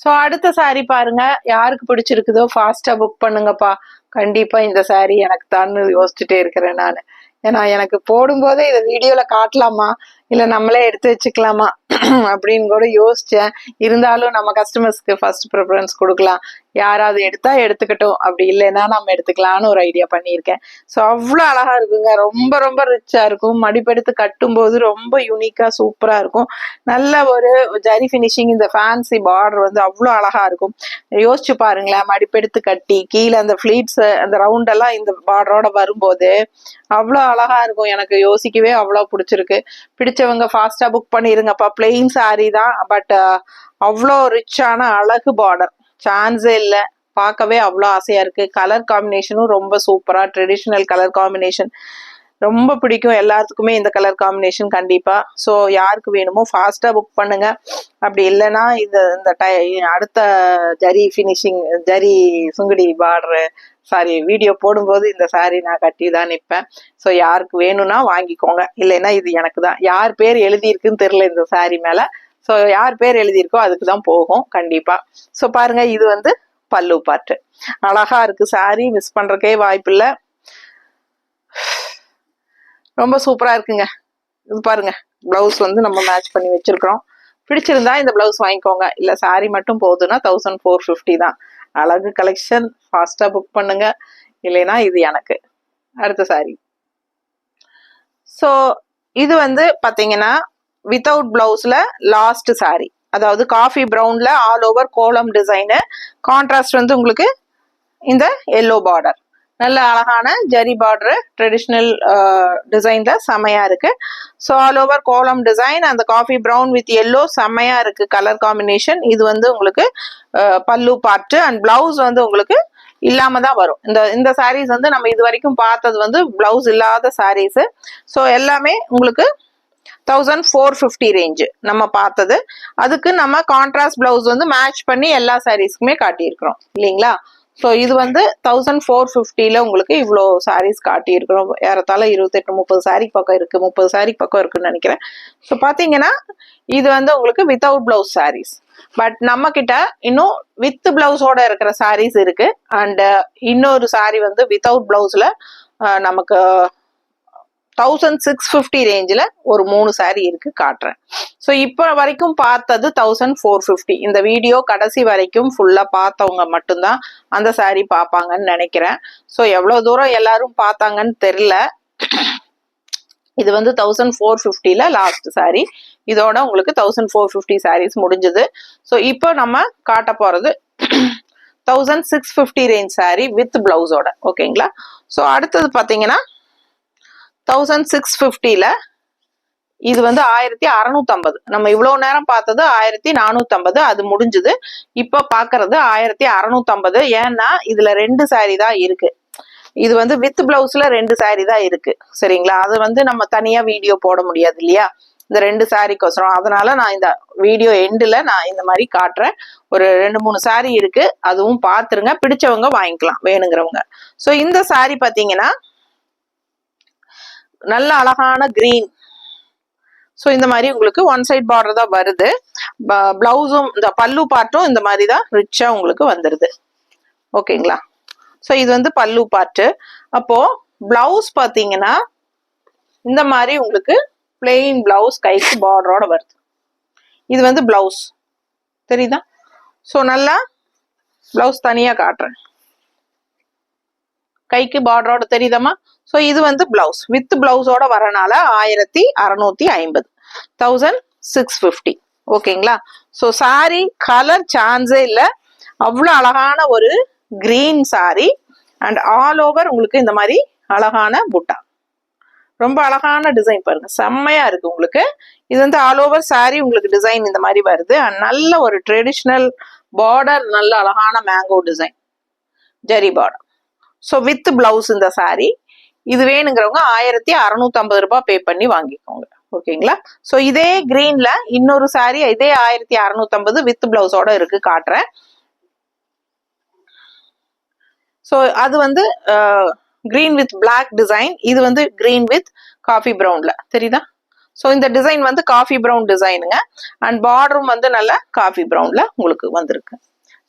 ஸோ அடுத்த சாரி பாருங்க. யாருக்கு பிடிச்சிருக்குதோ ஃபாஸ்டா புக் பண்ணுங்கப்பா. கண்டிப்பா இந்த சாரி எனக்கு தான் யோசிச்சுட்டே இருக்கிறேன் நான். ஏன்னா எனக்கு போடும்போதே இதை வீடியோல காட்டலாமா இல்ல நம்மளே எடுத்து வச்சுக்கலாமா அப்படின்னு கூட யோசிச்சேன். இருந்தாலும் நம்ம கஸ்டமர்ஸ்க்கு ஃபர்ஸ்ட் ப்ரிஃபரன்ஸ் கொடுக்கலாம். யாராவது எடுத்தா எடுத்துக்கட்டும், அப்படி இல்லைன்னா நம்ம எடுத்துக்கலாம்னு ஒரு ஐடியா பண்ணியிருக்கேன். ஸோ அவ்வளோ அழகா இருக்குங்க. ரொம்ப ரொம்ப ரிச்சா இருக்கும். மடிப்பெடுத்து கட்டும் போது ரொம்ப யூனிக்கா சூப்பரா இருக்கும். நல்ல ஒரு ஜரி ஃபினிஷிங். இந்த ஃபேன்சி பார்டர் வந்து அவ்வளோ அழகா இருக்கும். யோசிச்சு பாருங்களேன், மடிப்பெடுத்து கட்டி கீழே அந்த ஃபிளீட்ஸ் அந்த ரவுண்ட் எல்லாம் இந்த பார்டரோட வரும்போது அவ்வளோ அழகா இருக்கும். எனக்கு யோசிக்கவே அவ்வளோ பிடிச்சிருக்கு. பிடிச்சவங்க ஃபாஸ்டா புக் பண்ணிருங்கப்பா. பிளெயின் சாரி தான், பட் அவ்வளோ ரிச்சான அழகு பார்டர், சான்ஸே இல்லை. பார்க்கவே அவ்வளோ ஆசையா இருக்கு. கலர் காம்பினேஷனும் ரொம்ப சூப்பரா, ட்ரெடிஷ்னல் கலர் காம்பினேஷன். ரொம்ப பிடிக்கும் எல்லாத்துக்குமே இந்த கலர் காம்பினேஷன் கண்டிப்பா. ஸோ யாருக்கு வேணுமோ ஃபாஸ்டா புக் பண்ணுங்க. அப்படி இல்லைன்னா இந்த அடுத்த zari finishing, zari Sungudi border sorry video போடும்போது இந்த சாரி நான் கட்டி தான் நிற்பேன். ஸோ யாருக்கு வேணும்னா வாங்கிக்கோங்க. இல்லைன்னா இது எனக்கு தான். யார் பேர் எழுதியிருக்குன்னு தெரியல இந்த சாரி மேல. ஸோ யார் பேர் எழுதியிருக்கோ அதுக்கு தான் போகும் கண்டிப்பா. ஸோ பாருங்க, இது வந்து பல்லு பாட்டு. அழகா இருக்கு சாரி, மிஸ் பண்றதுக்கே வாய்ப்பு இல்லை. ரொம்ப சூப்பரா இருக்குங்க. இது பாருங்க, பிளவுஸ் வந்து நம்ம மேட்ச் பண்ணி வச்சிருக்கிறோம். பிடிச்சிருந்தா இந்த பிளவுஸ் வாங்கிக்கோங்க. இல்ல சாரி மட்டும் போகுதுன்னா 1450 தான். அழகு கலெக்ஷன், ஃபாஸ்டா புக் பண்ணுங்க. இல்லைன்னா இது எனக்கு. அடுத்த சாரி. ஸோ இது வந்து பாத்தீங்கன்னா வித்தவுட் பிளவுஸ்ல லாஸ்ட் சாரி. அதாவது காஃபி ப்ரௌன்ல ஆல் ஓவர் கோலம் டிசைனு. கான்ட்ராஸ்ட் வந்து உங்களுக்கு இந்த எல்லோ பார்டர். நல்ல அழகான ஜரி பார்டர், ட்ரெடிஷ்னல் டிசைன்ல செமையா இருக்கு. ஸோ ஆல் ஓவர் கோலம் டிசைன், அந்த காஃபி ப்ரௌன் வித் எல்லோ செமையா இருக்கு கலர் காம்பினேஷன். இது வந்து உங்களுக்கு பல்லு பார்ட் அண்ட் பிளவுஸ் வந்து உங்களுக்கு இல்லாம தான் வரும். இந்த சாரீஸ் வந்து நம்ம இது வரைக்கும் பார்த்தது வந்து பிளவுஸ் இல்லாத சாரீஸ். ஸோ எல்லாமே உங்களுக்கு 1450 ரேஞ்சு நம்ம பார்த்தது. அதுக்கு நம்ம கான்ட்ராஸ்ட் பிளவுஸ் வந்து மேட்ச் பண்ணி எல்லா சாரீஸ்க்குமே காட்டியிருக்கிறோம் இல்லைங்களா. ஸோ இது வந்து 1450ல உங்களுக்கு இவ்வளோ சாரீஸ் காட்டியிருக்கிறோம். ஏறத்தாழ 28-30 சாரி பக்கம் இருக்கு, 30 சாரி பக்கம் இருக்குன்னு நினைக்கிறேன். ஸோ பார்த்தீங்கன்னா இது வந்து உங்களுக்கு வித்தவுட் பிளவுஸ் சாரீஸ். பட் நம்ம கிட்ட இன்னும் வித் பிளவுஸோட இருக்கிற சாரீஸ் இருக்கு. அண்ட் இன்னொரு சாரி வந்து வித்தவுட் பிளவுஸ்ல நமக்கு 1650 ரேஞ்சில் ஒரு 3 சாரி இருக்கு, காட்டுறேன். ஸோ இப்போ வரைக்கும் பார்த்தது 1450. இந்த வீடியோ கடைசி வரைக்கும் ஃபுல்லா பார்த்தவங்க மட்டும்தான் அந்த சாரி பார்ப்பாங்கன்னு நினைக்கிறேன். ஸோ எவ்வளோ தூரம் எல்லாரும் பார்த்தாங்கன்னு தெரியல. இது வந்து 1450ல லாஸ்ட் சாரி. இதோட உங்களுக்கு 1450 சாரீஸ் முடிஞ்சது. ஸோ இப்போ நம்ம காட்ட போறது 1650 ரேஞ்ச் சாரி வித் பிளவுஸோட. ஓகேங்களா. ஸோ அடுத்தது பார்த்தீங்கன்னா 1650ல இது வந்து 1650. நம்ம இவ்வளவு நேரம் பார்த்தது 1450, அது முடிஞ்சது. இப்ப பாக்குறது 1650. ஏன்னா இதுல 2 சாரி தான் இருக்கு. இது வந்து வித் பிளவுஸ்ல 2 சாரி தான் இருக்கு, சரிங்களா. அது வந்து நம்ம தனியா வீடியோ போட முடியாது இல்லையா, இந்த 2 சாரிக்கோசரம். அதனால நான் இந்த வீடியோ எண்டில் நான் இந்த மாதிரி காட்டுறேன். ஒரு 2-3 சாரி இருக்கு, அதுவும் பார்த்துருங்க. பிடிச்சவங்க வாங்கிக்கலாம் வேணுங்கிறவங்க. ஸோ இந்த சாரி பார்த்தீங்கன்னா நல்ல அழகான கிரீன். ஸோ இந்த மாதிரி உங்களுக்கு ஒன் சைட் பார்டர் தான் வருது. பிளவுஸும் இந்த பல்லு பார்ட்டும் இந்த மாதிரி தான் ரிச்சா உங்களுக்கு வந்துடுது. ஓகேங்களா. ஸோ இது வந்து பல்லு பார்ட்டு. அப்போ பிளவுஸ் பார்த்தீங்கன்னா இந்த மாதிரி உங்களுக்கு பிளெயின் பிளவுஸ் கைக்கு பார்டரோட வருது. இது வந்து பிளவுஸ் தெரியுதா. ஸோ நல்லா பிளவுஸ் தனியா காட்டுறேன். கைக்கு பார்டரோட தெரியுதமா. ஸோ இது வந்து பிளவுஸ் வித் பிளவுஸோட வரனால 1650, 1650. ஓகேங்களா. ஸோ சாரி கலர் சான்ஸே இல்லை, அவ்வளோ அழகான ஒரு green sorry and all over உங்களுக்கு இந்த மாதிரி அழகான புட்டா, ரொம்ப அழகான டிசைன் பாருங்க, செம்மையா இருக்கு உங்களுக்கு. இது வந்து ஆல் ஓவர் சாரி உங்களுக்கு டிசைன் இந்த மாதிரி வருது அண்ட் நல்ல ஒரு ட்ரெடிஷ்னல் பார்டர், நல்ல அழகான mango design zari border. So with blouse இந்த சாரி. இது வேணுங்கிறவங்க 1650 ரூபாய் பே பண்ணி வாங்கிக்கோங்க. ஓகேங்களா. ஸோ இதே கிரீன்ல இன்னொரு சாரி இதே 1650 வித் பிளவுஸோட இருக்கு, காட்டுறேன். ஸோ அது வந்து கிரீன் வித் பிளாக் டிசைன், இது வந்து கிரீன் வித் காஃபி ப்ரௌன்ல தெரியுதா. ஸோ இந்த டிசைன் வந்து காஃபி ப்ரௌன் டிசைனுங்க அண்ட் பார்டரும் வந்து நல்ல காஃபி ப்ரௌன்ல உங்களுக்கு வந்திருக்கு.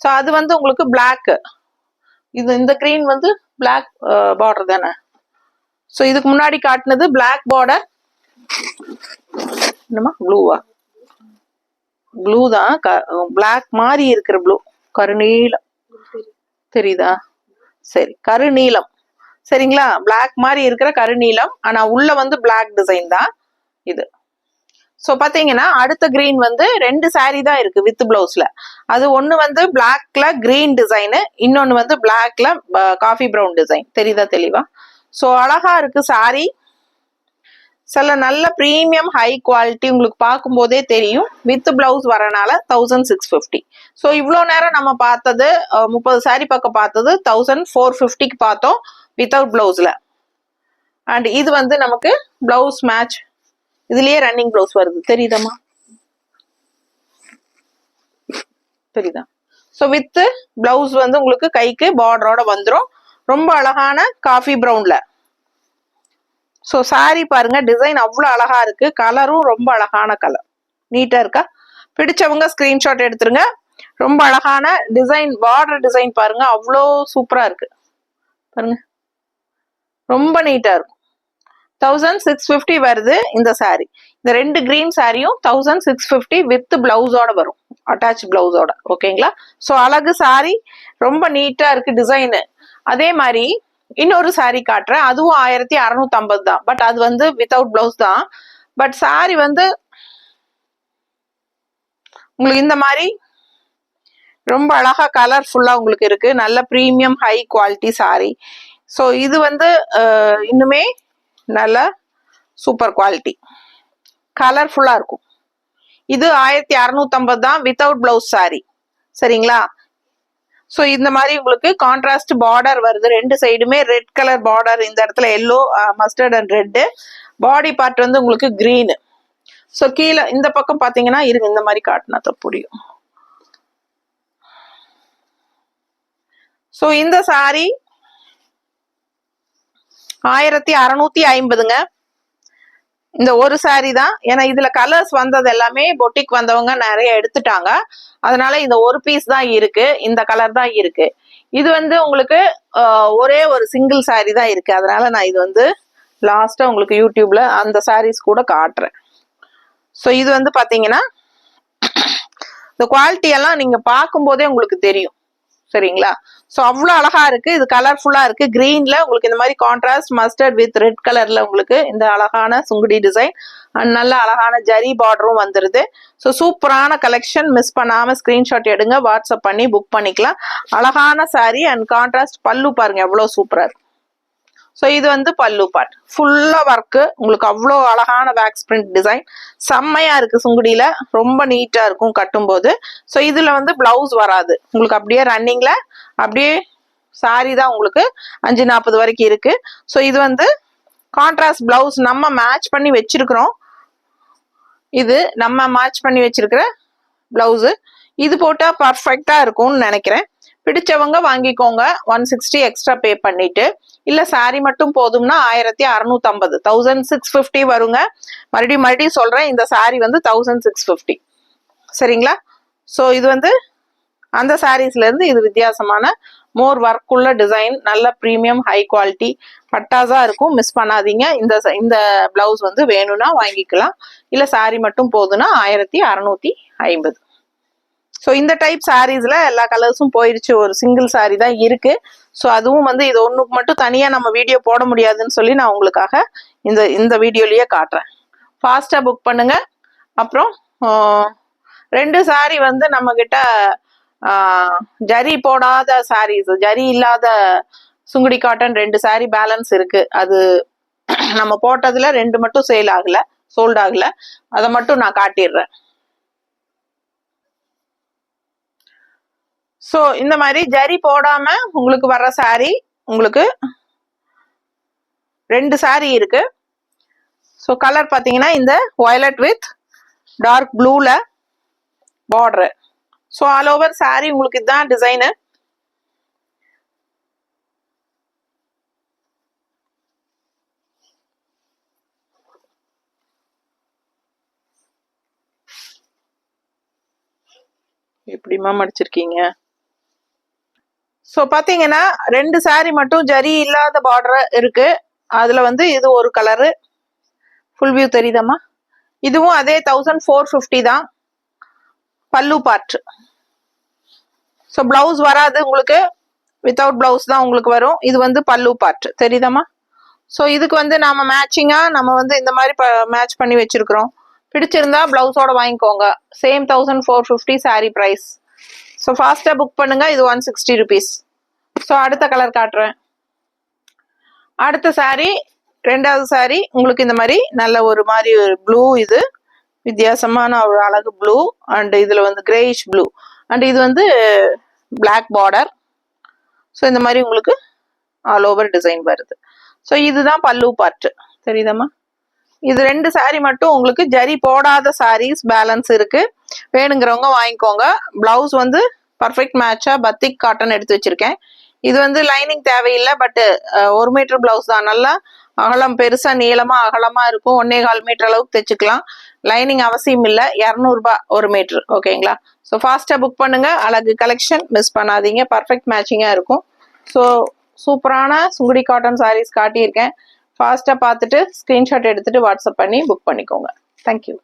ஸோ அது வந்து உங்களுக்கு பிளாக், இது இந்த கிரீன் வந்து பிளாக் பார்டர் தானே. ஸோ இதுக்கு முன்னாடி காட்டினது பிளாக் பார்டர், என்னமா ப்ளூவா, ப்ளூ தான், பிளாக் மாதிரி இருக்கிற ப்ளூ, கருநீலம் தெரியுதா. சரி, கருநீலம் சரிங்களா, பிளாக் மாதிரி இருக்கிற கருநீலம், ஆனா உள்ள வந்து பிளாக் டிசைன் தான் இது. ஸோ பாத்தீங்கன்னா அடுத்த கிரீன் வந்து 2 சாரி தான் இருக்கு வித் பிளவுஸ்ல. அது ஒன்னு வந்து பிளாக்ல கிரீன் டிசைனு, இன்னொன்னு வந்து பிளாக்ல காஃபி ப்ரௌன் டிசைன், தெரியுதா தெளிவா. ஸோ அழகா இருக்கு சாரி, சில நல்ல ப்ரீமியம் ஹை குவாலிட்டி, உங்களுக்கு பார்க்கும் போதே தெரியும். வித் பிளவுஸ் வரனால 1650. ஸோ இவ்வளோ நேரம் நம்ம பார்த்தது 30 சாரி பக்கம் பார்த்தது 1450க்கு பார்த்தோம் வித்தவுட் பிளவுஸ்ல. அண்ட் இது வந்து நமக்கு பிளவுஸ் மேட்ச், இதுலயே ரன்னிங் பிளவுஸ் வருது தெரியுதமா, தெரியுதா. ஸோ வித் பிளவுஸ் வந்து உங்களுக்கு கைக்கு பார்டரோட வந்துடும், ரொம்ப அழகான காஃபி ப்ரௌன்ல. ஸோ சாரி பாருங்க, டிசைன் அவ்வளோ அழகா இருக்கு, கலரும் ரொம்ப அழகான கலர், நீட்டா இருக்கா. பிடிச்சவங்க ஸ்கிரீன்ஷாட் எடுத்துருங்க. ரொம்ப அழகான டிசைன், பார்டர் டிசைன் பாருங்க, அவ்வளோ சூப்பரா இருக்கு பாருங்க, ரொம்ப நீட்டா இருக்கும். 1650 வருது இந்த சாரி. இந்த 2 கிரீன் சாரியும் 1650 வித் பிளவுஸோட வரும், அட்டாச் பிளவுஸோட. ஓகேங்களா. ஸோ அழகு சாரி, ரொம்ப நீட்டா இருக்கு டிசைனு. அதே மாதிரி இன்னொரு சாரி காட்டுறேன், அதுவும் 1650 தான், பட் அது வந்து வித்தவுட் பிளவுஸ் தான். பட் சாரி வந்து உங்களுக்கு இந்த மாதிரி ரொம்ப அழகா கலர்ஃபுல்லா உங்களுக்கு இருக்கு, நல்ல premium high quality sorry. So இது வந்து இன்னுமே நல்ல சூப்பர் குவாலிட்டி, கலர்ஃபுல்லா இருக்கும். இது 1650 தான் வித்தவுட் பிளவுஸ் சாரி, சரிங்களா. ஸோ இந்த மாதிரி உங்களுக்கு கான்ட்ராஸ்ட் பார்டர் வருது, 2 சைடுமே ரெட் கலர் பார்டர், இந்த இடத்துல yellow, mustard and red. Body part வந்து உங்களுக்கு கிரீனு. ஸோ கீழே இந்த பக்கம் பார்த்தீங்கன்னா இருங்க, இந்த மாதிரி காட்டினா தான் புரியும். ஸோ இந்த சாரி 1650ங்க. இந்த ஒரு சாரி தான், ஏன்னா இதுல கலர்ஸ் வந்தது எல்லாமே பொட்டிக் வந்தவங்க நிறைய எடுத்துட்டாங்க, அதனால இந்த ஒரு பீஸ் தான் இருக்கு, இந்த கலர் தான் இருக்கு. இது வந்து உங்களுக்கு ஒரே ஒரு சிங்கிள் சாரி தான் இருக்கு, அதனால நான் இது வந்து லாஸ்டா உங்களுக்கு யூடியூப்ல அந்த சாரீஸ் கூட காட்டுறேன். ஸோ இது வந்து பாத்தீங்கன்னா இந்த குவாலிட்டி எல்லாம் நீங்க பார்க்கும் போதே உங்களுக்கு தெரியும், சரிங்களா. ஸோ அவ்வளோ அழகா இருக்கு, இது கலர்ஃபுல்லா இருக்கு. கிரீன்ல உங்களுக்கு இந்த மாதிரி கான்ட்ராஸ்ட் மஸ்டர்ட் வித் ரெட் கலர்ல உங்களுக்கு இந்த அழகான சுங்குடி டிசைன் அண்ட் நல்ல அழகான ஜரி பார்டரும் வந்துருது. ஸோ சூப்பரான கலெக்ஷன், மிஸ் பண்ணாம ஸ்கிரீன்ஷாட் எடுங்க, வாட்ஸ்அப் பண்ணி புக் பண்ணிக்கலாம். அழகான சாரி அண்ட் கான்ட்ராஸ்ட் பல்லு பாருங்க எவ்வளோ சூப்பரா இருக்கு. ஸோ இது வந்து பல்லு பார்ட் ஃபுல்லா ஒர்க்கு, உங்களுக்கு அவ்வளோ அழகான வேக்ஸ் பிரிண்ட் டிசைன், செம்மையா இருக்கு. சுங்குடியில ரொம்ப நீட்டா இருக்கும் கட்டும்போது. ஸோ இதுல வந்து பிளவுஸ் வராது உங்களுக்கு, அப்படியே ரன்னிங்ல அப்படியே சாரி தான் உங்களுக்கு 540 வரைக்கும் இருக்கு. ஸோ இது வந்து கான்ட்ராஸ்ட் பிளவுஸ் நம்ம மேட்ச் பண்ணி வச்சிருக்கிறோம், இது நம்ம மேட்ச் பண்ணி வச்சிருக்கிற பிளவுஸ். இது போட்டா பர்ஃபெக்டா இருக்கும்னு நினைக்கிறேன். பிடிச்சவங்க வாங்கிக்கோங்க, 160 எக்ஸ்ட்ரா பே பண்ணிட்டு. இல்ல சாரி மட்டும் போதும்னா 1650, 1650 வருங்க. மறுபடியும் சொல்றேன், இந்த சாரி வந்து 1650, சரிங்களா. ஸோ இது வந்து அந்த சாரீஸ்ல இருந்து இது வித்தியாசமான மோர் ஒர்க் உள்ள டிசைன், நல்ல ப்ரீமியம் ஹை குவாலிட்டி பட்டாஸா இருக்கும், மிஸ் பண்ணாதீங்க. இந்த பிளவுஸ் வந்து வேணும்னா வாங்கிக்கலாம், இல்ல சாரி மட்டும் போதுன்னா 1650. ஸோ இந்த டைப் சாரீஸ்ல எல்லா கலர்ஸும் போயிடுச்சு, ஒரு சிங்கிள் சாரீ தான் இருக்கு. ஸோ அதுவும் வந்து இது ஒன்றுக்கு மட்டும் தனியாக நம்ம வீடியோ போட முடியாதுன்னு சொல்லி நான் உங்களுக்காக இந்த வீடியோலயே காட்டுறேன். ஃபாஸ்டா புக் பண்ணுங்க. அப்புறம் 2 சாரீ வந்து நம்ம கிட்ட ஜரி போடாத சாரீஸ், ஜரி இல்லாத சுங்குடி காட்டன் 2 சாரீ பேலன்ஸ் இருக்கு. அது நம்ம போட்டதுல 2 மட்டும் சேல் ஆகல, சோல்ட் ஆகல. அதை மட்டும் நான் காட்டிடுறேன். ஸோ இந்த மாதிரி ஜரி போடாம உங்களுக்கு வர்ற சாரீ உங்களுக்கு 2 சாரீ இருக்கு. ஸோ கலர் பார்த்தீங்கன்னா இந்த வயலட் வித் டார்க் ப்ளூல border. So all over saree உங்களுக்கு இதுதான் டிசைனு. எப்படிமா மடிச்சிருக்கீங்க? ஸோ பார்த்தீங்கன்னா 2 சாரீ மட்டும் ஜரி இல்லாத பார்டர் இருக்கு. அதுல வந்து இது ஒரு கலரு, ஃபுல் வியூ தெரியுதாம்மா? இதுவும் அதே 1450 தான் பல்லு பார்ட். ஸோ பிளவுஸ் வராது உங்களுக்கு, வித்தவுட் பிளவுஸ் தான் உங்களுக்கு வரும். இது வந்து பல்லு பார்ட் தெரியுதாம்மா? ஸோ இதுக்கு வந்து நாம மேட்சிங்கா நம்ம வந்து இந்த மாதிரி மேட்ச் பண்ணி வச்சிருக்கிறோம். பிடிச்சிருந்தா பிளவுஸோட வாங்கிக்கோங்க. Same 1450 sari price. ஸோ ஃபாஸ்டா புக் பண்ணுங்க. இது 160 rupees. ஸோ அடுத்த கலர் காட்டுறேன். அடுத்த சாரீ, 2வது சாரீ உங்களுக்கு இந்த மாதிரி நல்ல ஒரு மாதிரி ப்ளூ, இது வித்தியாசமான ஒரு அழகு ப்ளூ. அண்ட் இதுல வந்து கிரேயிஷ் ப்ளூ. அண்ட் இது வந்து பிளாக் பார்டர். ஸோ இந்த மாதிரி உங்களுக்கு ஆல் ஓவர் டிசைன் வருது. ஸோ இதுதான் பல்லு பார்ட் தெரியுதாம்மா? இது 2 சாரீ மட்டும் உங்களுக்கு ஜரி போடாத சாரீஸ் பேலன்ஸ் இருக்கு. வேணுங்கிறவங்க வாங்கிக்கோங்க. பிளவுஸ் வந்து பர்ஃபெக்ட் மேட்சா பத்திக் காட்டன் எடுத்து வச்சிருக்கேன். இது வந்து லைனிங் தேவையில்லை. பட் 1 மீட்டர் பிளவுஸ் தான். நல்லா அகலம், பெருசா நீளமா அகலமா இருக்கும். 1.25 மீட்டர் அளவுக்கு தைச்சுக்கலாம். லைனிங் அவசியம் இல்லை. 200 ரூபாய் 1 மீட்டர். ஓகேங்களா? ஸோ ஃபாஸ்டா புக் பண்ணுங்க. அழகு கலெக்ஷன் மிஸ் பண்ணாதீங்க. பர்ஃபெக்ட் மேட்சிங்கா இருக்கும். ஸோ சூப்பரான சுங்குடி காட்டன் சாரீஸ் காட்டியிருக்கேன். ஃபாஸ்டா பார்த்துட்டு ஸ்கிரீன்ஷாட் எடுத்துட்டு வாட்ஸ்அப் பண்ணி புக் பண்ணிக்கோங்க. தேங்க்யூ.